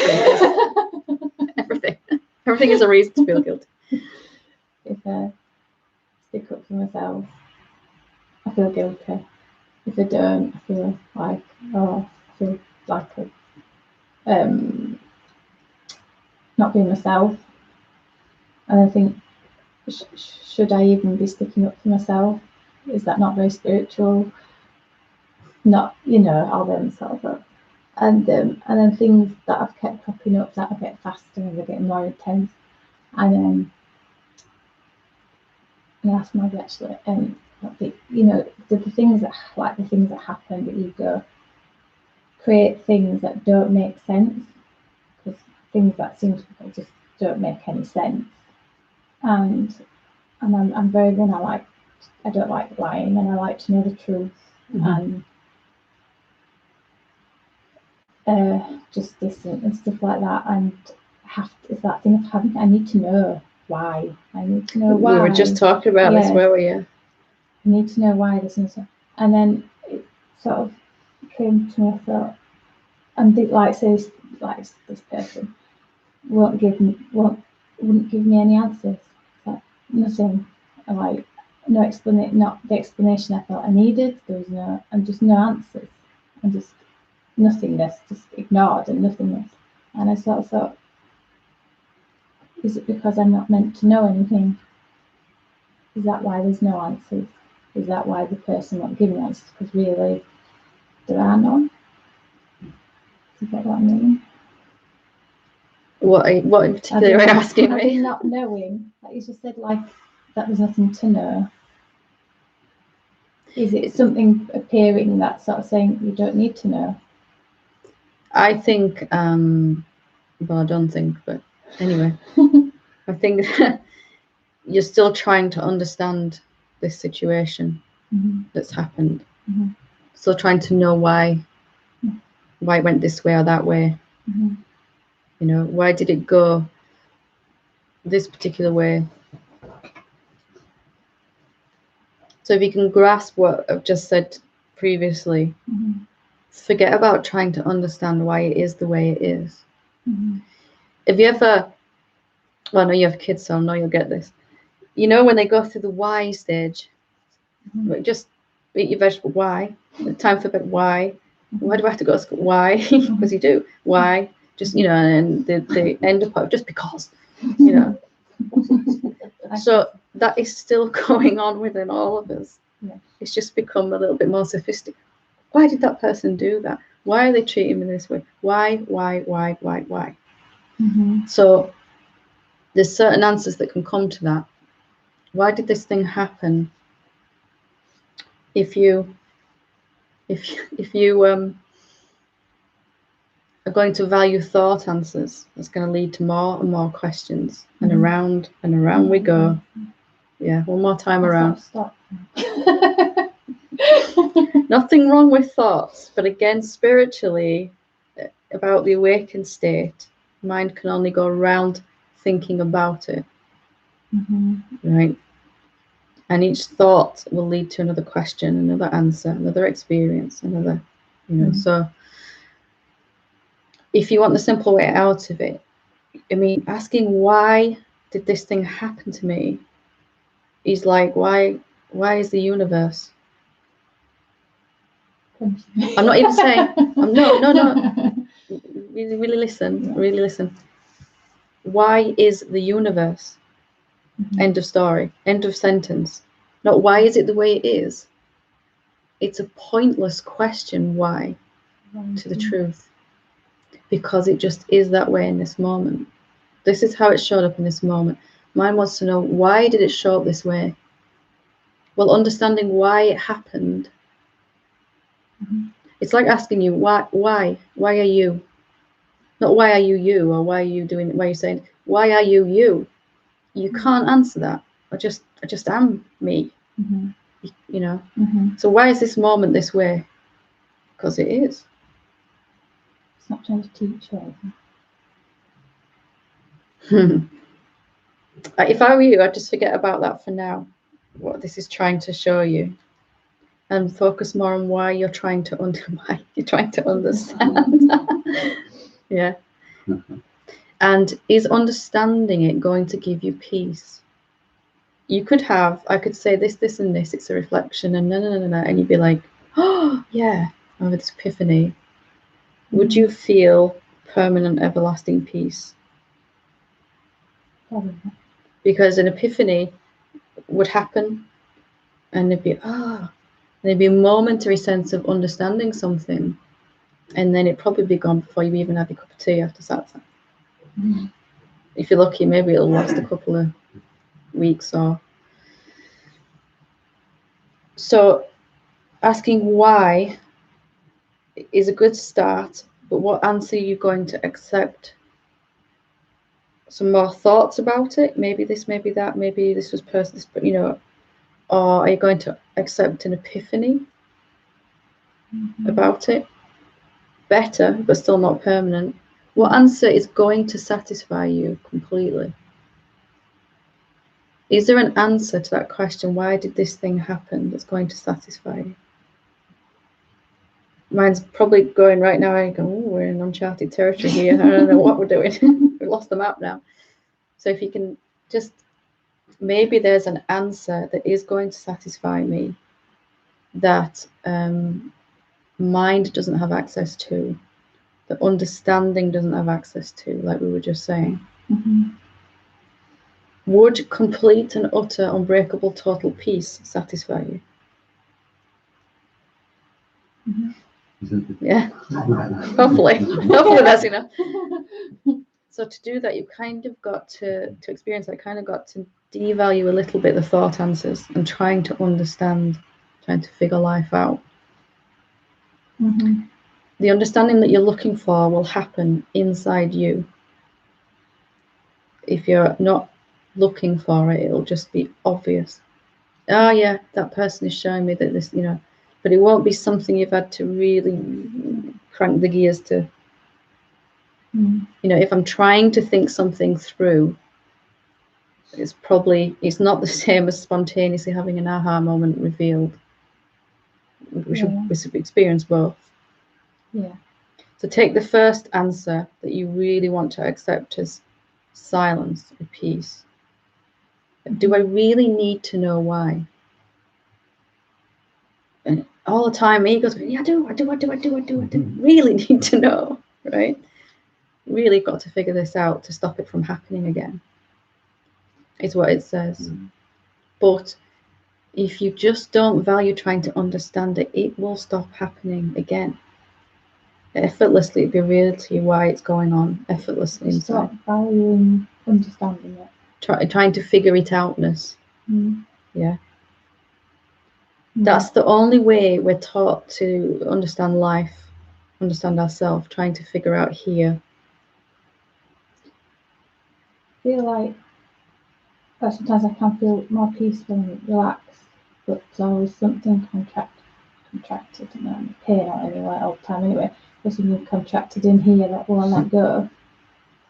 Everything is a reason to feel guilty. If I stick up for myself, I feel guilty. If I don't, I feel like not being myself. And I think, should I even be sticking up for myself? Is that not very spiritual? Not, all them sort of. And then things that have kept popping up that are getting faster and they're getting more intense. And that's maybe actually, the things that happen, the ego create things that don't make sense, because things that seem to just don't make any sense. And I'm very good. I don't like lying, and I like to know the truth. And justice and stuff like that. And it's that thing of having. I need to know why. I need to know why. We were just talking about this, where were you? I need to know why this and stuff. And then it sort of came to me. I thought, and this person wouldn't give me any answers. Like, nothing. Like, no explanation. Not the explanation I thought I needed. There was no answers, and just nothingness, just ignored and nothingness. And I sort of thought, is it because I'm not meant to know anything? Is that why there's no answers? Is that why the person won't give me answers? Because really, there are none. Do you get what I mean? What in particular are you asking me? Not knowing, like you just said, like that there's nothing to know. Is it something appearing that's sort of saying you don't need to know? I think, well, I don't think, but anyway, I think you're still trying to understand this situation that's happened. Still trying to know why it went this way or that way. Why did it go this particular way? So if you can grasp what I've just said previously, forget about trying to understand why it is the way it is. Have you ever, well, I know you have kids, so I know you'll get this. When they go through the why stage, just eat your vegetable, why? Time for bed, why? Why do I have to go to school? Why? Because you do. Why? Just, and they end up just because, So that is still going on within all of us. Yeah. It's just become a little bit more sophisticated. Why did that person do that? Why are they treating me this way? Why? So there's certain answers that can come to that. Why did this thing happen? If you are going to value thought answers, that's going to lead to more and more questions, and around we go. Yeah, one more time around. Stop. Nothing wrong with thoughts, but again, spiritually, about the awakened state, mind can only go around thinking about it, right? And each thought will lead to another question, another answer, another experience, another, So if you want the simple way out of it, I mean, asking why did this thing happen to me is like, why is the universe? I'm not even saying, no. Really listen, really listen. Why is the universe? End of story, end of sentence. Not why is it the way it is? It's a pointless question, why, to the truth. Because it just is that way in this moment. This is how it showed up in this moment. Mine wants to know, why did it show up this way? Well, understanding why it happened. It's like asking you, why are you? Not why are you you, or why are you doing, why are you saying, why are you you? You can't answer that. I just am me. You know. So why is this moment this way? Because it is. It's not trying to teach you. If I were you, I'd just forget about that for now. What this is trying to show you, and focus more on why you're trying to understand. Yeah. And is understanding it going to give you peace? You could have, I could say this, and this, it's a reflection, and no, and you'd be like, oh, yeah, I have this epiphany. Would you feel permanent, everlasting peace? Probably not. Because an epiphany would happen, and there'd be a momentary sense of understanding something, and then it'd probably be gone before you even have your cup of tea after Satsang. If you're lucky, maybe it'll last a couple of weeks or so. Asking why is a good start, but what answer are you going to accept? Some more thoughts about it, maybe this, maybe that, maybe this was personal, but you know, or are you going to accept an epiphany about it? Better, but still not permanent. What answer is going to satisfy you completely? Is there an answer to that question? Why did this thing happen? That's going to satisfy you? Mine's probably going right now. I go, oh, we're in uncharted territory here. I don't know what we're doing. We've lost the map now. So if you can just, maybe there's an answer that is going to satisfy me, that mind doesn't have access to, that understanding doesn't have access to, like we were just saying. Would complete and utter unbreakable total peace satisfy you? Yeah. Hopefully that's enough. So to do that, you kind of got to experience that, kind of got to devalue a little bit the thought answers and trying to understand, trying to figure life out. The understanding that you're looking for will happen inside you. If you're not looking for it, it'll just be obvious. Oh yeah, that person is showing me that this, you know, but it won't be something you've had to really crank the gears to. You know, if I'm trying to think something through, it's not the same as spontaneously having an aha moment revealed. We should experience both. Yeah. So take the first answer that you really want to accept as silence or peace. Do I really need to know why? And all the time, ego's going, yeah, I do. Really need to know, right? Really got to figure this out to stop it from happening again, is what it says. But if you just don't value trying to understand it, it will stop happening again. Effortlessly, it'll be real to you why it's going on effortlessly inside. Stop valuing understanding it. Trying to figure it outness. Yeah. That's the only way we're taught to understand life, understand ourselves, trying to figure out here. I feel like sometimes I can feel more peaceful and relaxed, but there's always something contracted, and I'm pain out anyway all the time anyway. There's something contracted in here that won't let go.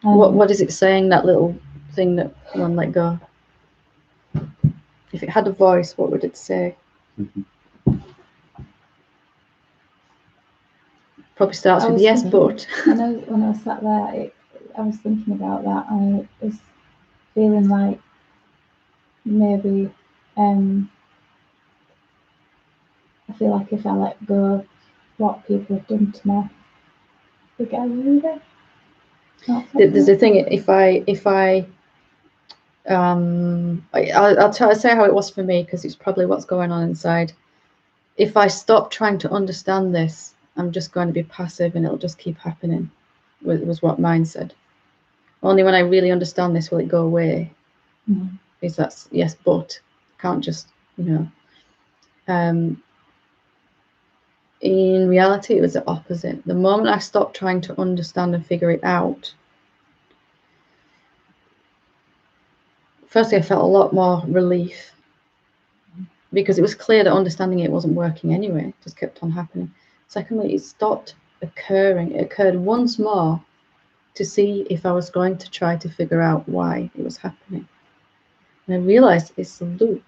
What is it saying, that little thing that won't let go? If it had a voice, what would it say? Probably starts with yes, but. I know when I was sat there, I was thinking about that. I was feeling like maybe I feel like if I let go of what people have done to me, I get away with it. There's a thing. I'll try to say how it was for me, because it's probably what's going on inside. If I stop trying to understand this, I'm just going to be passive and it'll just keep happening. Was what mine said. Only when I really understand this will it go away. Is that's yes, but can't just, you know. in reality, it was the opposite. The moment I stopped trying to understand and figure it out, firstly, I felt a lot more relief, because it was clear that understanding it wasn't working anyway. It just kept on happening. Secondly, it stopped occurring. It occurred once more to see if I was going to try to figure out why it was happening. And I realized it's a loop.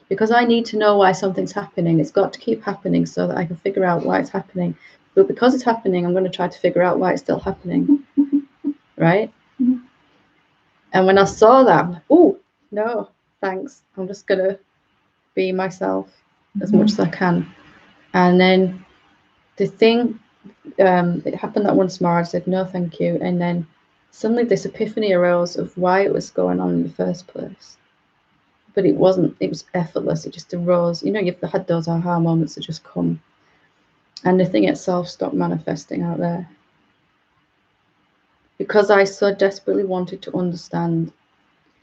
Because I need to know why something's happening, it's got to keep happening so that I can figure out why it's happening. But because it's happening, I'm going to try to figure out why it's still happening. Right? And when I saw that, I'm like, oh, no, thanks. I'm just going to be myself as much as I can. And then the thing, it happened that once more, I said, no, thank you. And then suddenly this epiphany arose of why it was going on in the first place. But it wasn't, it was effortless. It just arose. You know, you've had those aha moments that just come. And the thing itself stopped manifesting out there. Because I so desperately wanted to understand,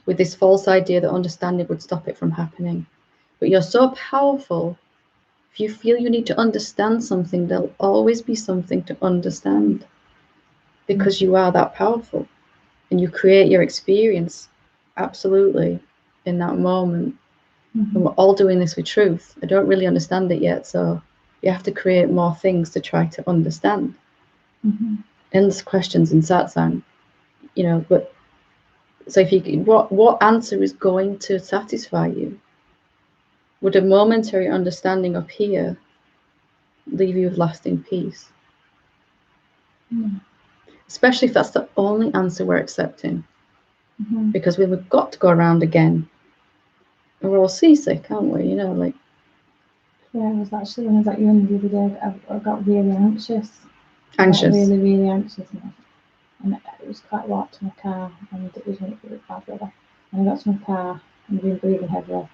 with this false idea that understanding would stop it from happening. But you're so powerful. If you feel you need to understand something, there'll always be something to understand. Because you are that powerful. And you create your experience, absolutely, in that moment. And we're all doing this with truth. I don't really understand it yet, so you have to create more things to try to understand. Endless questions in satsang, you know. But so if you, what answer is going to satisfy you? Would a momentary understanding up here leave you with lasting peace? Especially if that's the only answer we're accepting, because we've got to go around again. We're all seasick, aren't we? You know, like. Yeah, I was actually, when I was at uni the other day, I got really anxious. Anxious. Really, really anxious. And it was quite walked to my car, and it was bad weather. And I got to my car, and I've been breathing heavily.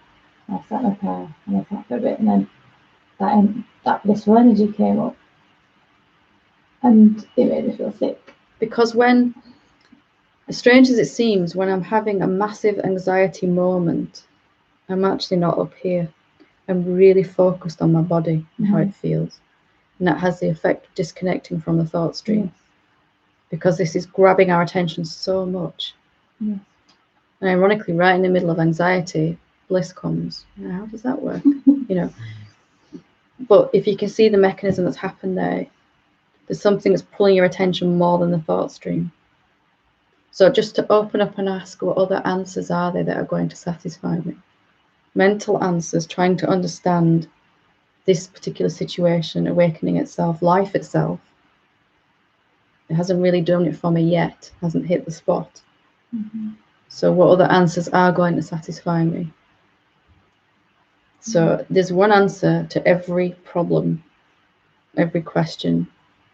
And I sat in my car, and I thought for a bit, and then that blissful energy came up, and it made me feel sick. Because when, as strange as it seems, when I'm having a massive anxiety moment, I'm actually not up here. I'm really focused on my body and how it feels. And that has the effect of disconnecting from the thought stream. Because this is grabbing our attention so much. And ironically, right in the middle of anxiety, bliss comes. How does that work? You know. But if you can see the mechanism that's happened there, there's something that's pulling your attention more than the thought stream. So just to open up and ask, what other answers are there that are going to satisfy me? Mental answers, trying to understand this particular situation, awakening itself, life itself. It hasn't really done it for me yet, hasn't hit the spot. So what other answers are going to satisfy me? So there's one answer to every problem, every question,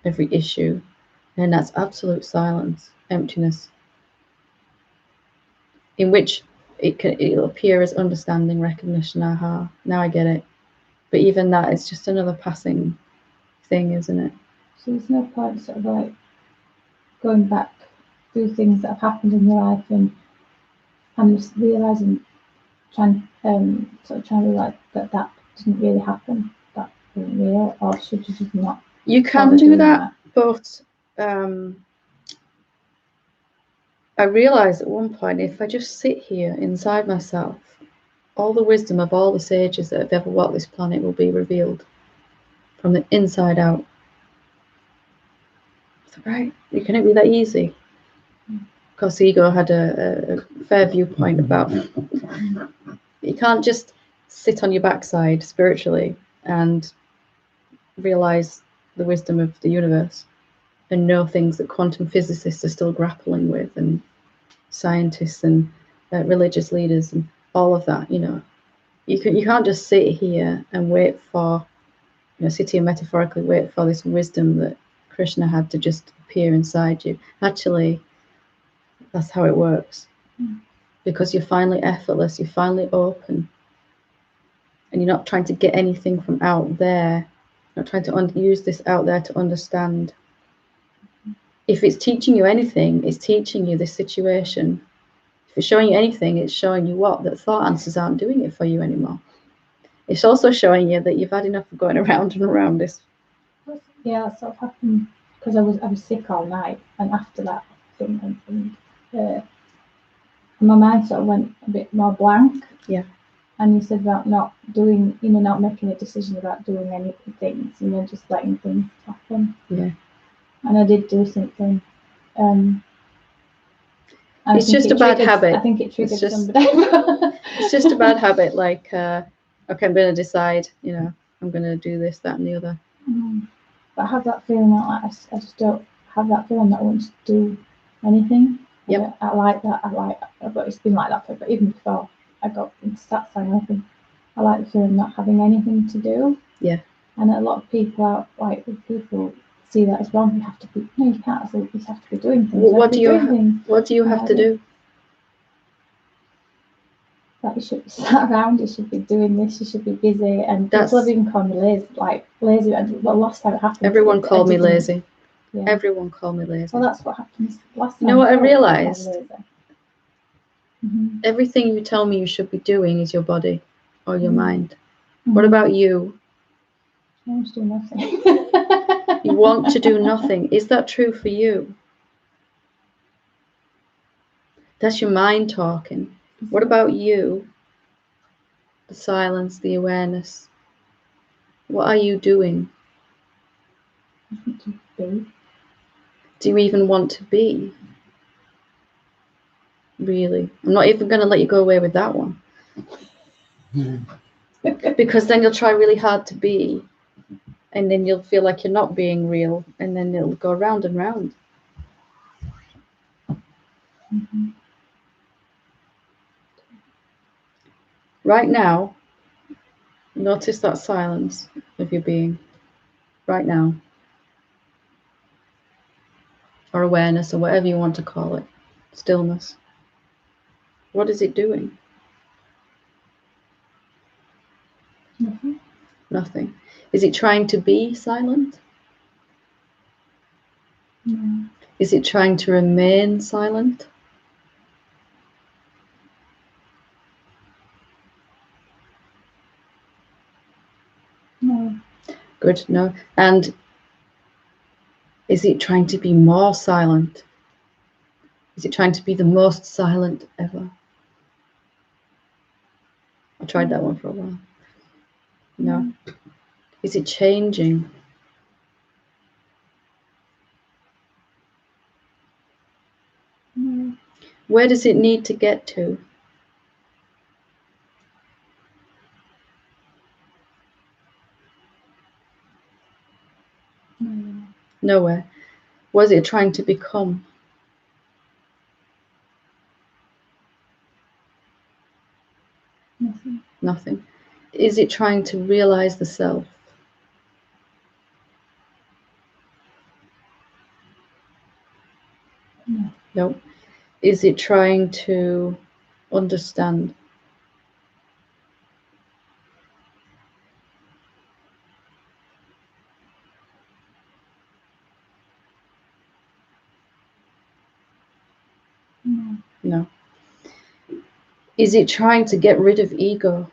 every issue, and that's absolute silence, emptiness, in which it'll appear as understanding, recognition, aha, now I get it. But even that is just another passing thing, isn't it? So there's no point sort of like going back through things that have happened in your life and just realising, trying to realize that didn't really happen, that wasn't real, or should you just not? You can do that, but I realised at one point, if I just sit here inside myself, all the wisdom of all the sages that have ever walked this planet will be revealed from the inside out. So, right, can it be that easy? Because ego had a fair viewpoint about you can't just sit on your backside spiritually and realise the wisdom of the universe and know things that quantum physicists are still grappling with, and scientists and religious leaders and all of that. You know, you can't just sit here and wait for, you know, sit here metaphorically, wait for this wisdom that Krishna had to just appear inside you. Actually, that's how it works. Because you're finally effortless, you're finally open, and you're not trying to get anything from out there, not trying to use this out there to understand. If it's teaching you anything, it's teaching you this situation. If it's showing you anything, it's showing you what? That thought answers aren't doing it for you anymore. It's also showing you that you've had enough of going around and around this yeah, that sort of happened because I was sick all night, and after that thing happened, my mind sort of went a bit more blank. Yeah. And you said about not doing, not making a decision about doing any things, just letting things happen. Yeah. And I did do something. It's just a bad habit. I think it triggered somebody. It's just a bad habit. Like, okay, I'm going to decide. I'm going to do this, that, and the other. But I have that feeling that I just don't have that feeling that I want to do anything. Yep. I like that. But it's been like that for, even before I got into Satsang. I like the feeling of not having anything to do. Yeah. And a lot of people people see that as wrong. You have to be. No, you can't. So you have to be doing things. What do you have to do? That you should be sat around. You should be doing this. You should be busy. And people have even called me lazy. Lazy. The last time it happened. Everyone called me lazy. Yeah. Everyone called me lazy. Well, that's what happens last time. You know what I realised? Mm-hmm. Everything you tell me you should be doing is your body or your mind. Mm-hmm. What about you? I want to do nothing. You want to do nothing. Is that true for you? That's your mind talking. What about you? The silence, the awareness. What are you doing? Do you even want to be? Really? I'm not even going to let you go away with that one. Because then you'll try really hard to be, and then you'll feel like you're not being real, and then it'll go round and round. Mm-hmm. Right now, notice that silence of your being. Right now. Or awareness, or whatever you want to call it. Stillness. What is it doing? Nothing. Nothing. Is it trying to be silent? No. Is it trying to remain silent? No. Good, no. And is it trying to be more silent? Is it trying to be the most silent ever? I tried that one for a while. No. Is it changing? No. Where does it need to get to? No. Nowhere. What is it trying to become? Nothing. Nothing. Is it trying to realize the self? No. No. Is it trying to understand? No. No. Is it trying to get rid of ego?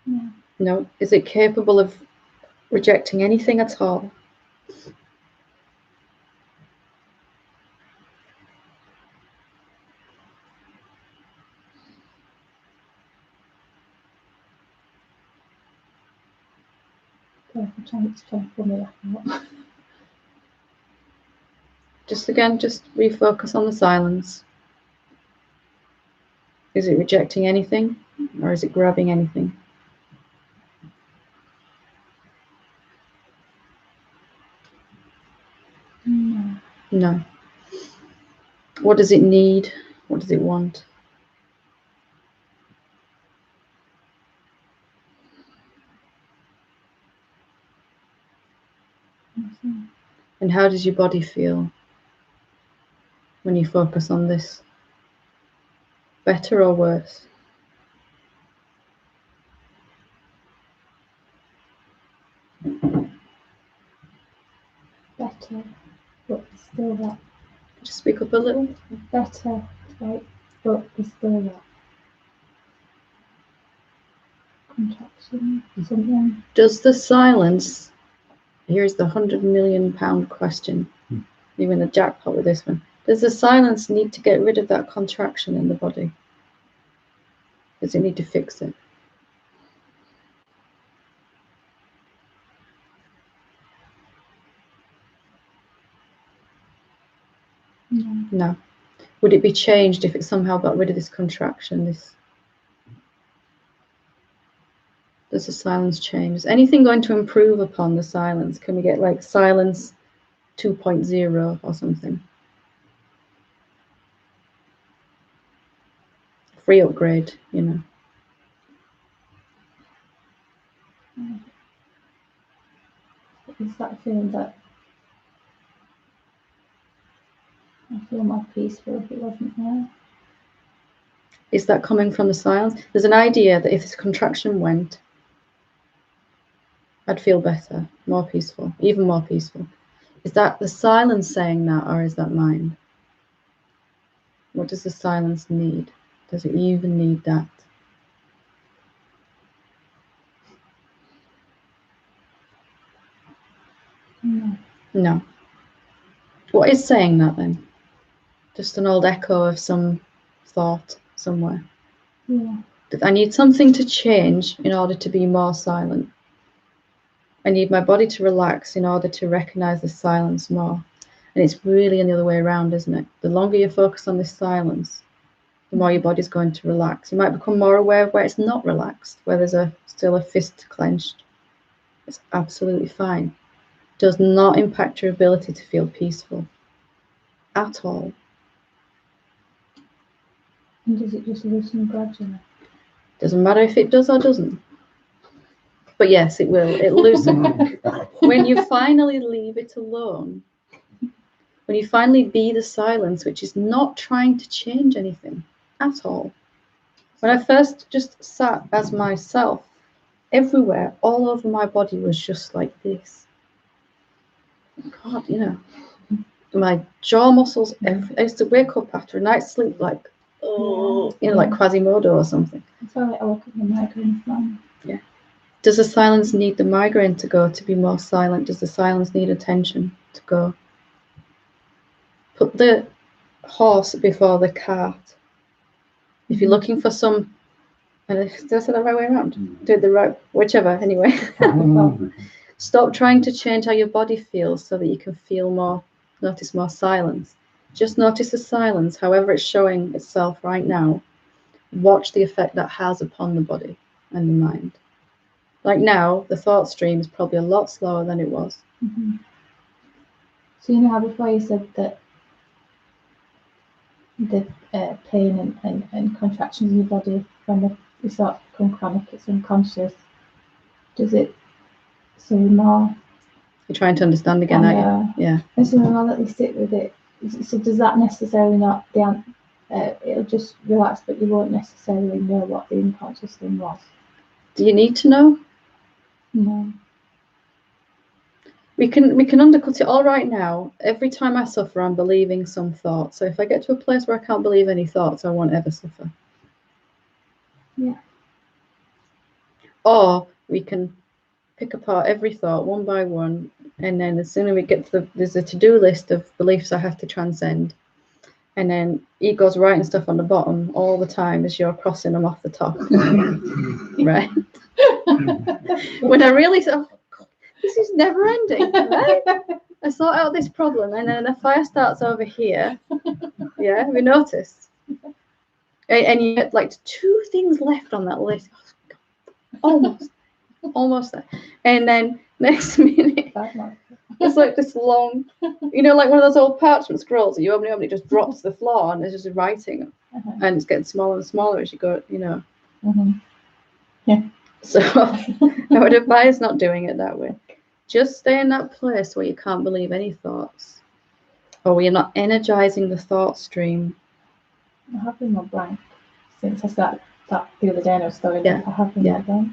No. No. Is it capable of rejecting anything at all? I'm trying to pull me back out. Just refocus on the silence. Is it rejecting anything, or is it grabbing anything? No. No. What does it need? What does it want? Nothing. And how does your body feel when you focus on this? Better or worse? Better, but still that. Just speak up a little. Better, right? But it's still that. contraction, something. Does the silence, here's the £100 million question, you win the jackpot with this one. Does the silence need to get rid of that contraction in the body? Does it need to fix it? No. No. Would it be changed if it somehow got rid of this contraction? Does the silence change? Is anything going to improve upon the silence? Can we get like silence 2.0 or something? Free upgrade, you know. It's that feeling that I feel more peaceful if it wasn't there. Is that coming from the silence? There's an idea that if this contraction went, I'd feel better, more peaceful, even more peaceful. Is that the silence saying that, or is that mind? What does the silence need? Does it even need that? No. No. What is saying that then? Just an old echo of some thought somewhere. Yeah. That I need something to change in order to be more silent. I need my body to relax in order to recognize the silence more. And it's really the other way around, isn't it? The longer you focus on this silence, the more your body's going to relax. You might become more aware of where it's not relaxed, where there's still a fist clenched. It's absolutely fine. It does not impact your ability to feel peaceful at all. And does it just loosen gradually? Doesn't matter if it does or doesn't. But yes, it will. It loosens. When you finally leave it alone, when you finally be the silence, which is not trying to change anything at all. When I first just sat as myself, everywhere, all over my body was just like this. God, you know, my jaw muscles, I used to wake up after a night's sleep like, oh, you know, like Quasimodo or something. I feel like I woke up with a migraine from. Yeah. Does the silence need the migraine to go, to be more silent? Does the silence need attention to go? Put the horse before the cart. If you're looking for some, did I say that right way around? Do it the right, whichever, anyway. Stop trying to change how your body feels so that you can feel more, notice more silence. Just notice the silence, however it's showing itself right now. Watch the effect that has upon the body and the mind. Like now, the thought stream is probably a lot slower than it was. Mm-hmm. So you know how before you said that the pain and contractions in your body, when they start to become chronic, it's unconscious. Does it seem more? You're trying to understand again, aren't you? Yeah. And so now that we sit with it, so does that necessarily not, it'll just relax, but you won't necessarily know what the unconscious thing was? Do you need to know? No. We can undercut it all right now. Every time I suffer, I'm believing some thought. So if I get to a place where I can't believe any thoughts, I won't ever suffer. Yeah. Or we can pick apart every thought one by one, and then as soon as we get to there's a to-do list of beliefs I have to transcend, and then ego's writing stuff on the bottom all the time as you're crossing them off the top. Right? When I really thought, this is never ending, right? I sort out this problem, and then the fire starts over here. Yeah, have you noticed? And you get like 2 things left on that list. Almost there. And then next minute, it's like this long, you know, like one of those old parchment scrolls that you open it up and it just drops to the floor and there's just writing. And it's getting smaller and smaller as you go, you know. Yeah. So I would advise not doing it that way. Just stay in that place where you can't believe any thoughts, or where you're not energizing the thought stream. I have been more blank since I started that the other day and I was throwing up. I have been more blank.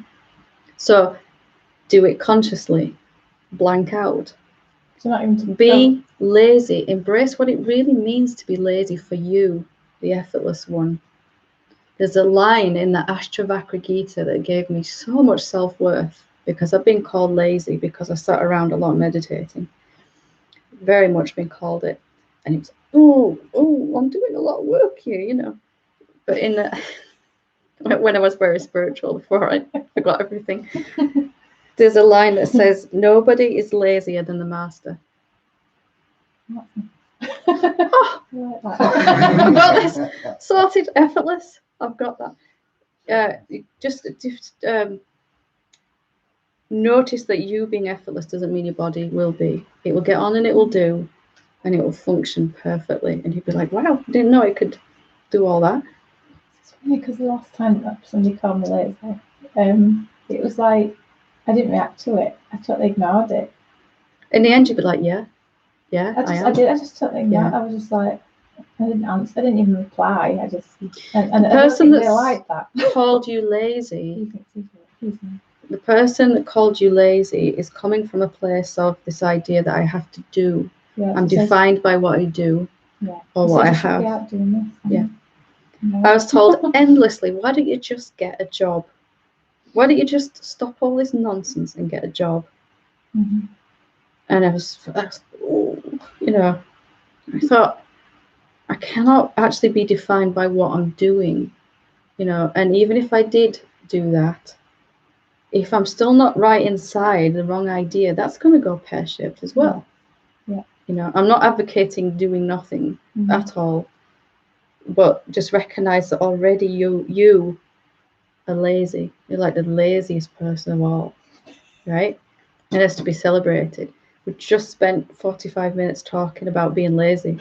So do it consciously. Blank out. So not even to be lazy. Embrace what it really means to be lazy for you, the effortless one. There's a line in the Ashtavakra Gita that gave me so much self-worth, because I've been called lazy because I sat around a lot meditating. Very much been called it. And it was, oh, I'm doing a lot of work here, you know. But in the, when I was very spiritual, before I forgot everything, there's a line that says, nobody is lazier than the master. Oh, I've got this sorted, effortless. I've got that. Just notice that you being effortless doesn't mean your body will be. It will get on and it will do, and it will function perfectly. And you'd be like, wow, I didn't know it could do all that. It's funny because the last time that somebody called me lazy, it was like I didn't react to it. I totally ignored it. In the end, you'd be like, yeah, I just totally ignored it. I was just like, I didn't answer. I didn't even reply. I just and the person I don't like that called you lazy. The person that called you lazy is coming from a place of this idea that I have to do. Yeah, I'm defined by what I do, or what I have. Yeah. I was told endlessly, why don't you just get a job? Why don't you just stop all this nonsense and get a job? Mm-hmm. And I was, you know, I thought, I cannot actually be defined by what I'm doing, you know, and even if I did do that, if I'm still not right inside, the wrong idea, that's going to go pear-shaped as well. Yeah. You know, I'm not advocating doing nothing at all, but just recognize that already you are lazy. You're like the laziest person of all, right? It has to be celebrated. We just spent 45 minutes talking about being lazy.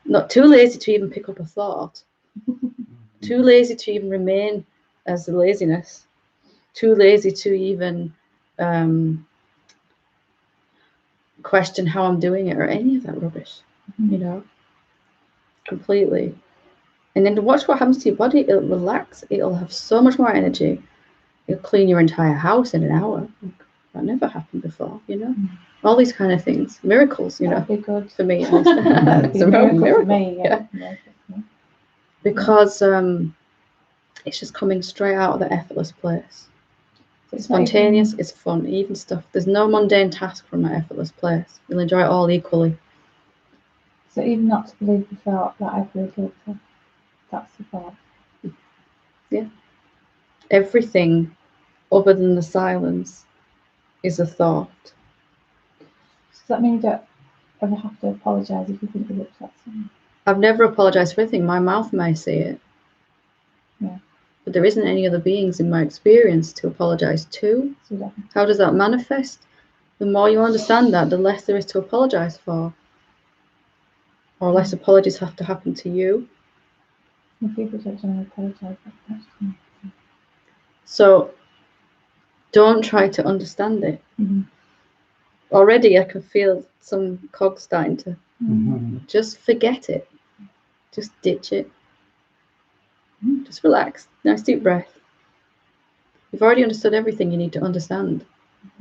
Not too lazy to even pick up a thought. Too lazy to even remain as the laziness. Too lazy to even question how I'm doing it or any of that rubbish, you know, completely. And then watch what happens to your body. It'll relax. It'll have so much more energy. It'll clean your entire house in an hour. That never happened before, you know. All these kind of things, miracles, you know. That'd be good for me. It's a miracle for me, yeah. Because it's just coming straight out of the effortless place. It's spontaneous, it's fun, even stuff. There's no mundane task from that effortless place. You'll enjoy it all equally. So even not to believe the thought that I feel guilty, that's the thought. Yeah. Everything other than the silence is a thought. Does that mean you don't ever have to apologise if you think you've upset someone? I've never apologised for anything. My mouth may say it. Yeah. But there isn't any other beings in my experience to apologise to. So how does that manifest? The more you understand that, the less there is to apologise for. Or less apologies have to happen to you. If people don't generally apologise, that's fine. So don't try to understand it. Already I can feel some cogs starting to just forget it. Just ditch it. Just relax. Nice deep breath. You've already understood everything you need to understand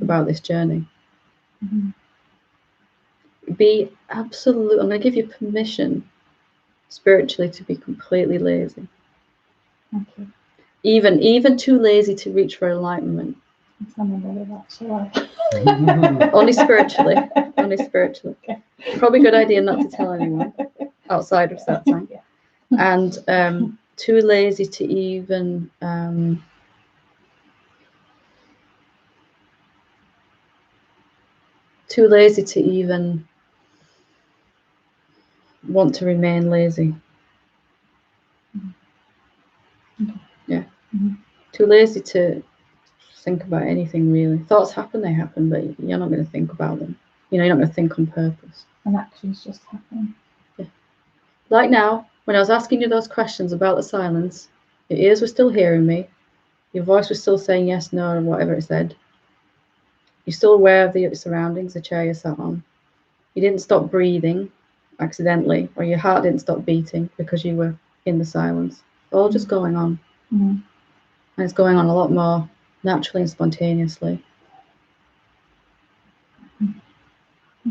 about this journey. Be absolute. I'm going to give you permission spiritually to be completely lazy. Okay. Even too lazy to reach for enlightenment. Only spiritually. Only spiritually. Okay. Probably a good idea not to tell anyone outside of Satsang. Yeah. And too lazy to even want to remain lazy. Yeah. Too lazy to think about anything really. Thoughts happen, they happen, but you're not going to think about them. You know, you're not going to think on purpose. And actions just happen. Yeah. Like now, when I was asking you those questions about the silence, your ears were still hearing me. Your voice was still saying yes, no, or whatever it said. You're still aware of the surroundings, the chair you sat on. You didn't stop breathing accidentally, or your heart didn't stop beating because you were in the silence. All just going on. And it's going on a lot more naturally and spontaneously.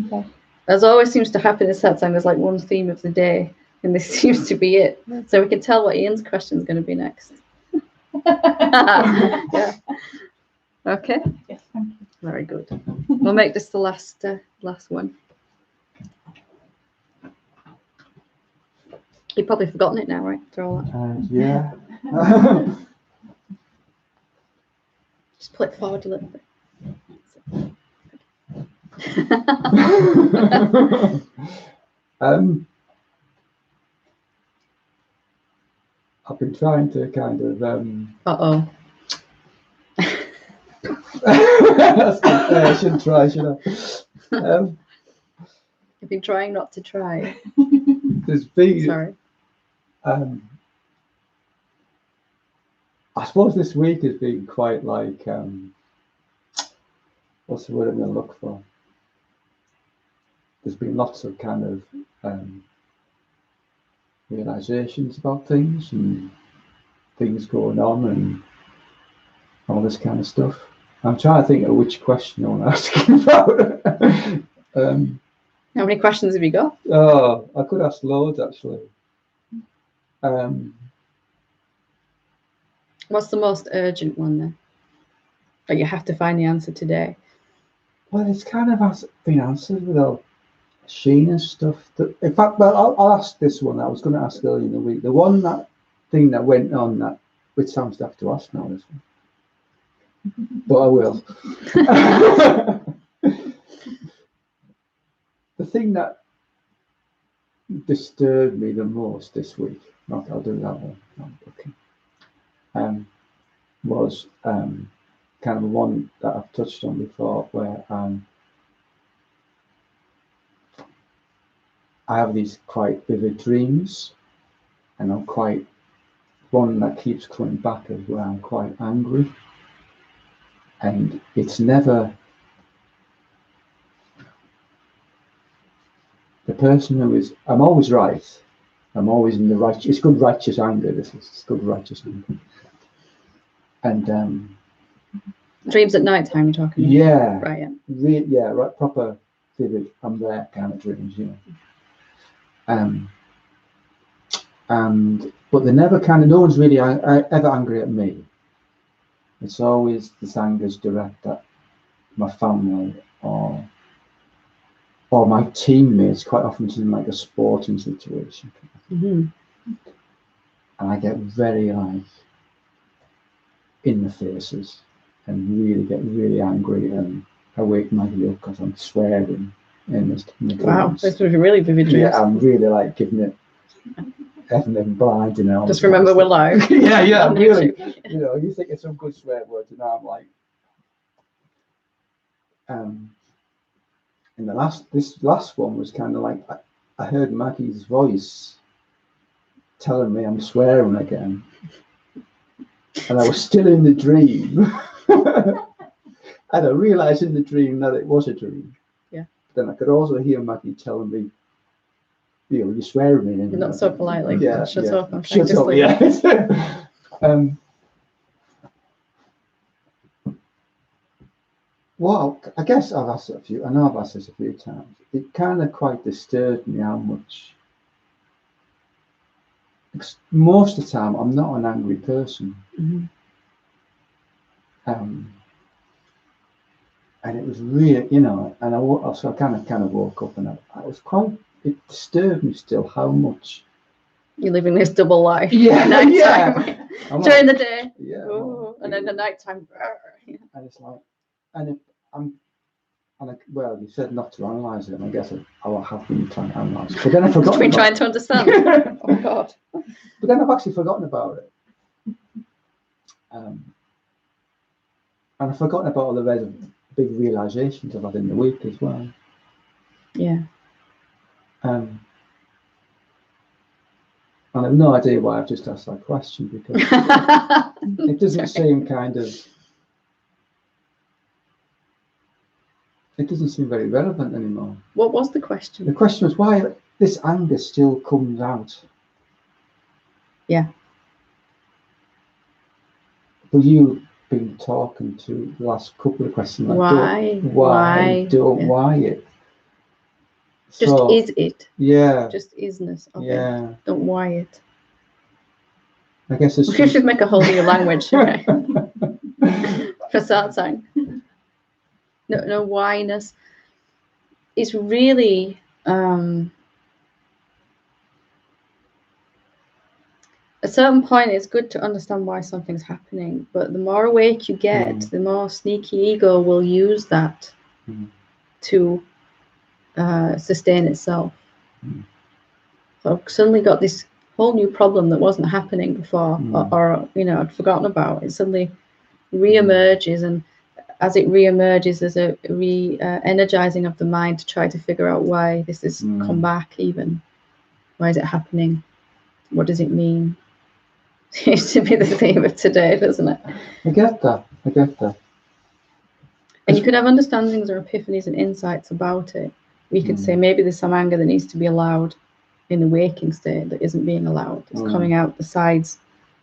Okay. As always seems to happen in Satsang, there's like one theme of the day And this seems to be it. So we can tell what Ian's question is going to be next. Yeah. Okay. Yes, thank you. Very good. We'll make this the last one. You've probably forgotten it now, right? After all that. Yeah. Just pull it forward a little bit. I've been trying to kind of Uh-oh. I shouldn't try, should I? You've been trying not to try. There's been Sorry. I suppose this week has been quite like what's the word I'm going to look for? There's been lots of kind of realizations about things and things going on and all this kind of stuff. I'm trying to think of which question I want to ask you about. How many questions have you got? Oh, I could ask loads actually. What's the most urgent one then? But you have to find the answer today. Well, it's kind of been answered with all Sheena's stuff. In fact, well, I'll ask this one. I was going to ask earlier in the week. The one thing that went on that, which sounds to have to ask now, this one. But I will. The thing that disturbed me the most this week, I'll do that one. Okay. Was kind of one that I've touched on before, where I have these quite vivid dreams, and I'm quite one that keeps coming back is where I'm quite angry, and it's never the person who is. I'm always right. I'm always in the right. It's good righteous anger. This is good righteous anger. And dreams at night time, you're talking about? Yeah, right. Yeah, right. Proper vivid. I'm there kind of dreams, you know. But they never kind of. No one's really ever angry at me. It's always this anger's direct at my family or my teammates. Quite often it's in like a sporting situation, and I get very like in the faces and really get really angry, and I wake Maggie up because I'm swearing in the Wow, this would be really vivid dreams. Yeah, I'm really like giving it effing them blind, you know. Just remember we're live. yeah, really. You know, you think it's some good swear words, and now I'm like, and this last one was kind of like I heard Maggie's voice telling me I'm swearing again, and I was still in the dream, and I realised in the dream that it was a dream. Yeah. Then I could also hear Maggie telling me, you know, you swear at me. And, not so politely. Yeah, shut up. I'm shut up. Yeah. Well, I guess I've asked it a few. I know I've asked this a few times. It kind of quite disturbed me how much. Most of the time, I'm not an angry person. And it was really, you know, and I kind of woke up, and I was quite. It disturbed me still how much. You're living this double life. Yeah, nighttime. During the day. Yeah. And then the nighttime. And it's like, well, you said not to analyse it, and I guess I have been trying to analyse it. But then I've forgotten. Been trying to understand. Oh God. But then I've actually forgotten about it. And I've forgotten about all the big realisations I've had in the week as well. Yeah. And I have no idea why I've just asked that question, because it doesn't seem kind of. It doesn't seem very relevant anymore. What was the question? The question was why this anger still comes out. Yeah. But you've been talking to the last couple of questions. Like, why it? Just So, is it. yeah, Just isness of it. yeah. Don't why it. I guess We it's should make a whole new language, right? For Satsang. No whyness. It's really at a certain point it's good to understand why something's happening, but the more awake you get, the more sneaky ego will use that to sustain itself. So I've suddenly got this whole new problem that wasn't happening before, or I'd forgotten about. It suddenly re-emerges, and as it re-emerges, there's a re-energizing of the mind to try to figure out why this has come back even. Why is it happening? What does it mean? Seems to be the theme of today, doesn't it? I get that. And you could have understandings or epiphanies and insights about it. We could say maybe there's some anger that needs to be allowed in the waking state that isn't being allowed. It's coming out the sides,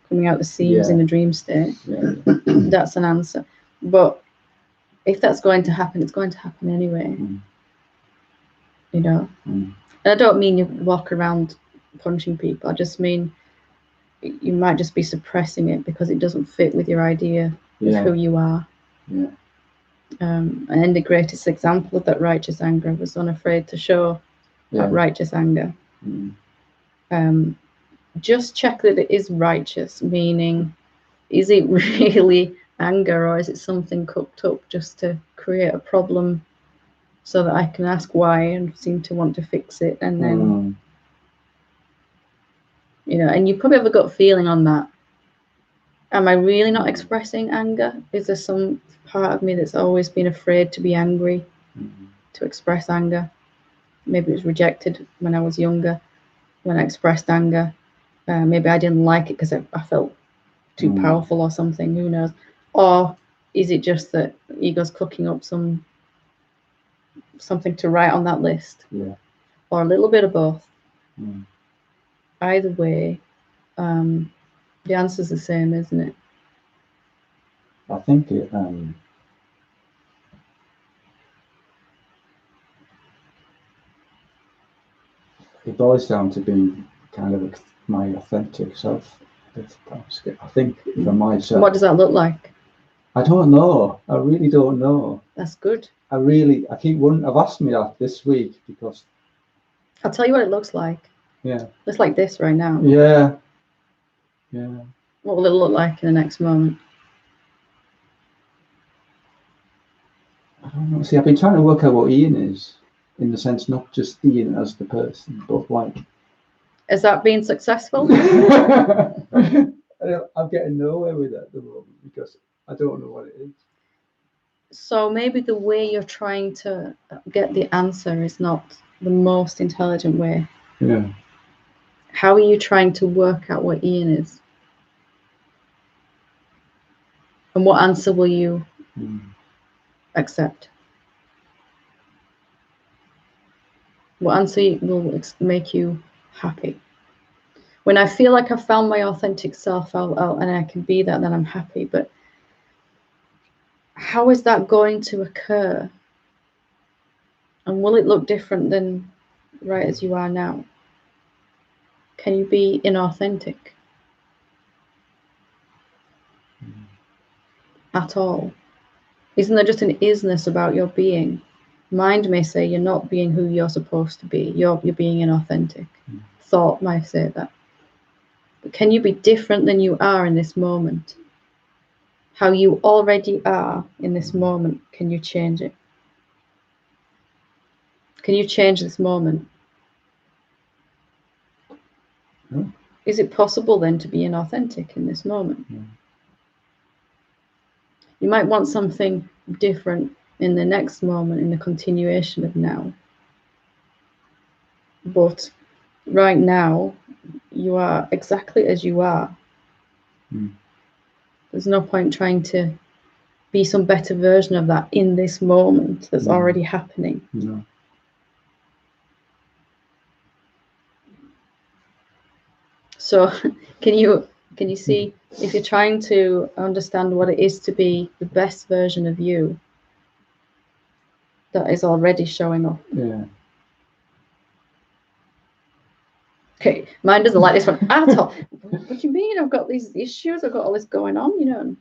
coming out the seams in the dream state. Yeah. That's an answer. But if that's going to happen, it's going to happen anyway. You know? And I don't mean you walk around punching people. I just mean you might just be suppressing it because it doesn't fit with your idea of who you are. Yeah. And the greatest example of that righteous anger was unafraid to show that righteous anger. Just check that it is righteous, meaning, is it really anger, or is it something cooked up just to create a problem so that I can ask why and seem to want to fix it? And then, and you probably have a gut feeling on that. Am I really not expressing anger? Is there some part of me that's always been afraid to be angry, to express anger? Maybe it was rejected when I was younger, when I expressed anger. Maybe I didn't like it because I felt too powerful or something, who knows? Or is it just that ego's cooking up something to write on that list? Or a little bit of both? Either way, the answer's the same, isn't it? I think it boils down to being kind of my authentic self. I think for myself. What does that look like? I don't know. I really don't know. That's good. I keep wondering. I've asked me that this week because. I'll tell you what it looks like. Yeah. It's like this right now. Yeah. What will it look like in the next moment? I don't know. See, I've been trying to work out what Ian is, in the sense not just Ian as the person, but like. Has that been successful? I'm getting nowhere with it at the moment because I don't know what it is. So maybe the way you're trying to get the answer is not the most intelligent way. Yeah. How are you trying to work out what Ian is? And what answer will you accept? What answer will make you happy? When I feel like I've found my authentic self and I can be that, then I'm happy. But how is that going to occur? And will it look different than right as you are now? Can you be inauthentic at all? Isn't there just an isness about your being? Mind may say you're not being who you're supposed to be. You're being inauthentic. Thought might say that. But can you be different than you are in this moment? How you already are in this moment, can you change it? Can you change this moment? Is it possible then to be inauthentic in this moment? You might want something different in the next moment, in the continuation of now. But right now, you are exactly as you are. There's no point trying to be some better version of that in this moment that's already happening. No. So can you see, if you're trying to understand what it is to be the best version of you, that is already showing up. Yeah. Okay, mine doesn't like this one at all. What do you mean? I've got these issues. I've got all this going on, you know.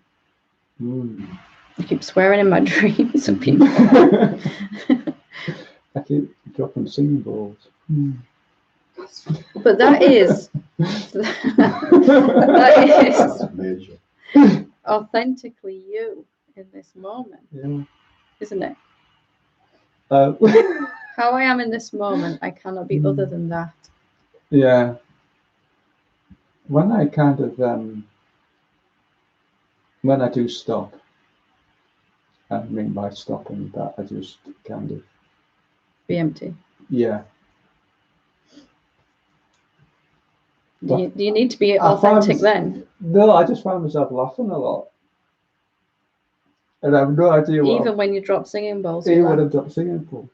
And I keep swearing in my dreams at people. I keep dropping singing balls. But that is That's major. authentically you in this moment, Yeah. isn't it? How I am in this moment, I cannot be other than that. Yeah. When I kind of when I do stop, I mean by stopping that I just kind of Be empty. yeah. Do you need to be authentic then? No, I just find myself laughing a lot. And I have no idea what. Even when you drop singing bowls. Even when I drop singing bowls.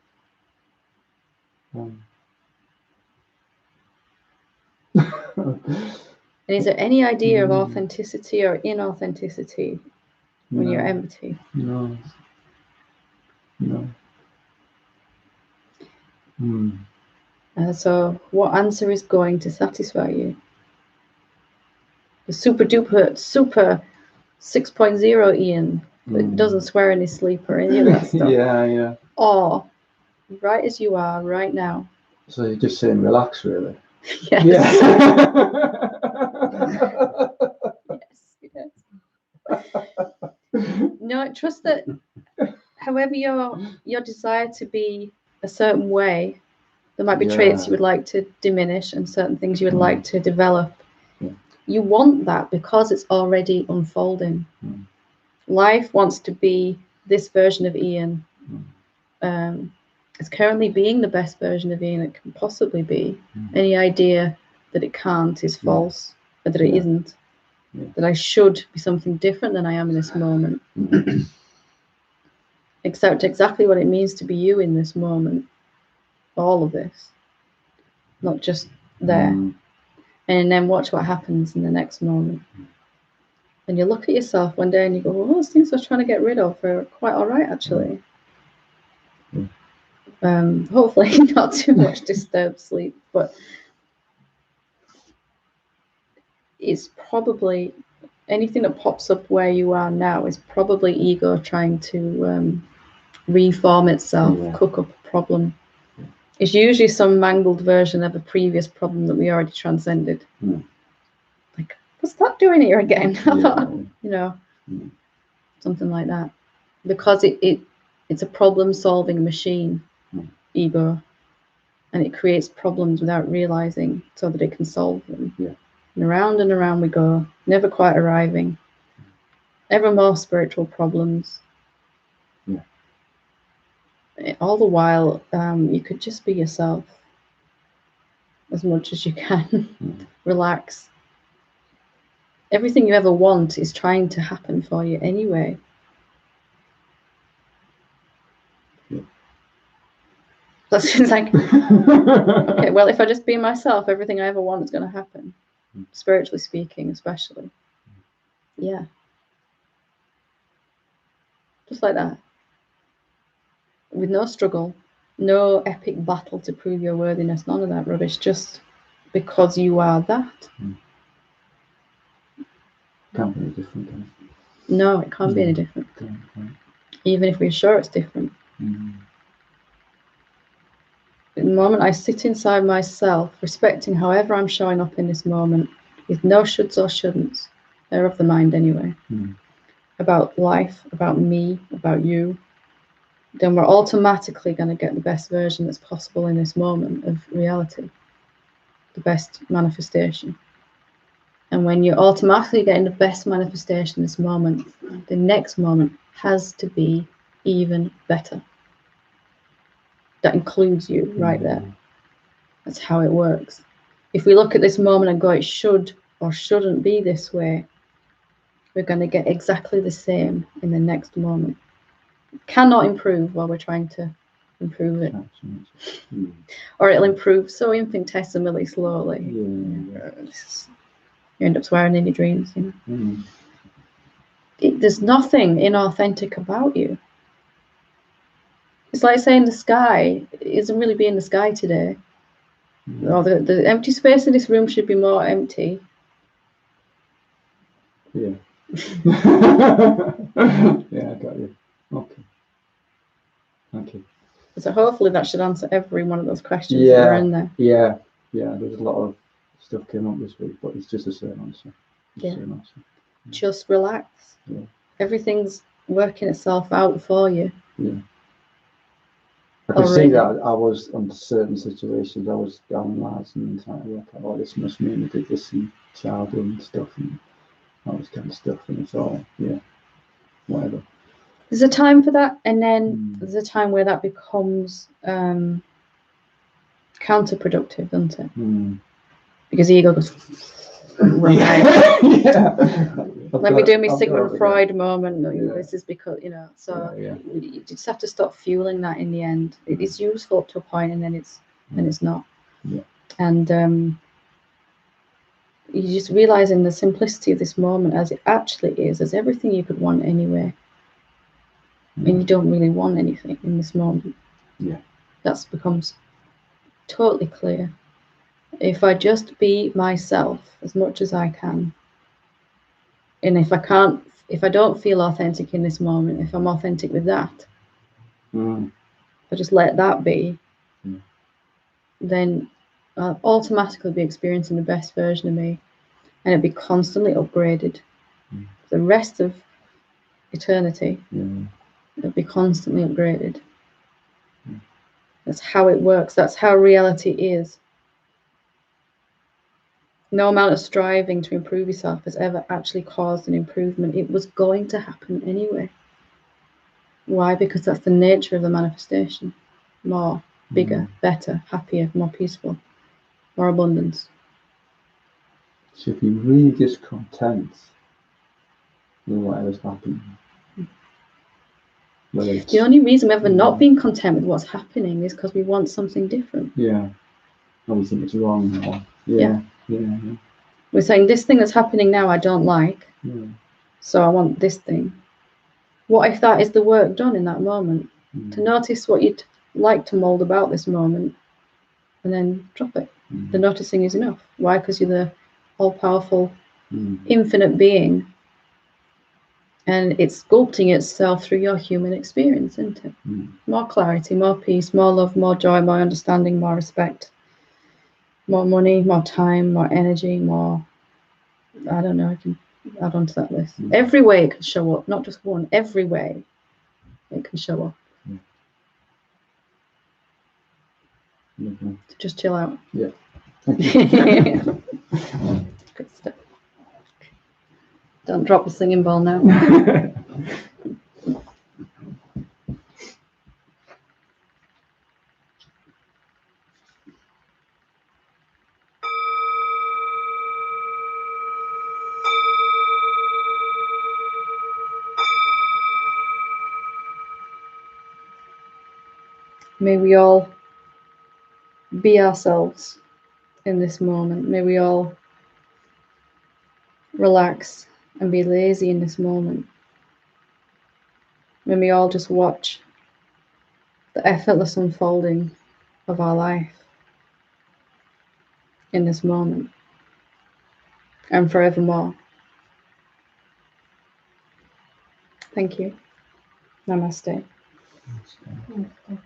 And is there any idea of authenticity or inauthenticity when you're empty? No. So what answer is going to satisfy you? The super 6.0 Ian that doesn't swear in his sleep or any of that stuff. Yeah. Or right as you are right now. So you're just saying relax, really? Yes. Yeah. yes. No, trust that however your desire to be a certain way, there might be traits you would like to diminish and certain things you would like to develop. You want that because it's already unfolding. Life wants to be this version of Ian. It's currently being the best version of Ian it can possibly be. Any idea that it can't is false, or that it isn't. That I should be something different than I am in this moment. Accept exactly what it means to be you in this moment. All of this. Not just there. And then watch what happens in the next moment. And you look at yourself one day and you go, well, those things I was trying to get rid of are quite all right, actually. Hopefully not too much disturbed sleep, but it's probably anything that pops up where you are now is probably ego trying to reform itself, cook up a problem. It's usually some mangled version of a previous problem that we already transcended. Like, what's that doing here again? You know, something like that. Because it's a problem-solving machine, ego, and it creates problems without realizing so that it can solve them. And around we go, never quite arriving. Ever more spiritual problems. All the while, you could just be yourself as much as you can. Relax. Everything you ever want is trying to happen for you anyway. That's like, okay, well, if I just be myself, everything I ever want is going to happen. Spiritually speaking, especially. Yeah. Just like that. With no struggle, no epic battle to prove your worthiness, none of that rubbish, just because you are that. Can't be any different, can it? No, it can't be any different. Even if we're sure it's different. In the moment I sit inside myself, respecting however I'm showing up in this moment, with no shoulds or shouldn'ts, they're of the mind anyway, about life, about me, about you, then we're automatically going to get the best version that's possible in this moment of reality, the best manifestation. And when you're automatically getting the best manifestation in this moment, the next moment has to be even better. That includes you right there. That's how it works. If we look at this moment and go, it should or shouldn't be this way, we're going to get exactly the same in the next moment. It cannot improve while we're trying to improve it. Or it'll improve so infinitesimally slowly. You end up swearing in your dreams, you know. There's nothing inauthentic about you. It's like saying the sky isn't really being the sky today. Or the empty space in this room should be more empty. Yeah. Yeah, I got you. Okay. Thank you. So hopefully that should answer every one of those questions that are in there. Yeah. There's a lot of stuff came up this week, but it's just the same answer. Just relax. Yeah. Everything's working itself out for you. Yeah. I could see that I was under certain situations, I was analysing and trying to work out, oh, this must mean I did this in childhood and stuff, and all this kind of stuff, and it's all, whatever. There's a time for that, and then there's a time where that becomes counterproductive, doesn't it? Because the ego goes, right. Let me do my Sigmund Freud moment. This is because, so you just have to stop fueling that in the end. It is useful up to a point, and then it's not. Yeah. And you just realizing the simplicity of this moment as it actually is, as everything you could want anyway. And you don't really want anything in this moment. Yeah. That becomes totally clear. If I just be myself as much as I can, and if I don't feel authentic in this moment, if I'm authentic with that, if I just let that be, then I'll automatically be experiencing the best version of me, and it'll be constantly upgraded. The rest of eternity, it'll be constantly upgraded. That's how it works. That's how reality is. No amount of striving to improve yourself has ever actually caused an improvement. It was going to happen anyway. Why? Because that's the nature of the manifestation. More, bigger, better, happier, more peaceful, more abundance. So if you're really just content with whatever's happening. The only reason we're ever not being content with what's happening is because we want something different. Yeah. Or we think it's wrong. Or, Yeah. We're saying this thing that's happening now I don't like, so I want this thing. What if that is the work done in that moment? To notice what you'd like to mold about this moment and then drop it. The noticing is enough. Why? Because you're the all-powerful, infinite being, and it's sculpting itself through your human experience, isn't it? More clarity, more peace, more love, more joy, more understanding, more respect, more money, more time, more energy, more, I don't know, I can add on to that list. Every way it can show up, not just one, every way it can show up. Just chill out. Yeah. Good stuff. Don't drop the singing ball now. May we all be ourselves in this moment. May we all relax and be lazy in this moment. May we all just watch the effortless unfolding of our life in this moment and forevermore. Thank you. Namaste. Namaste.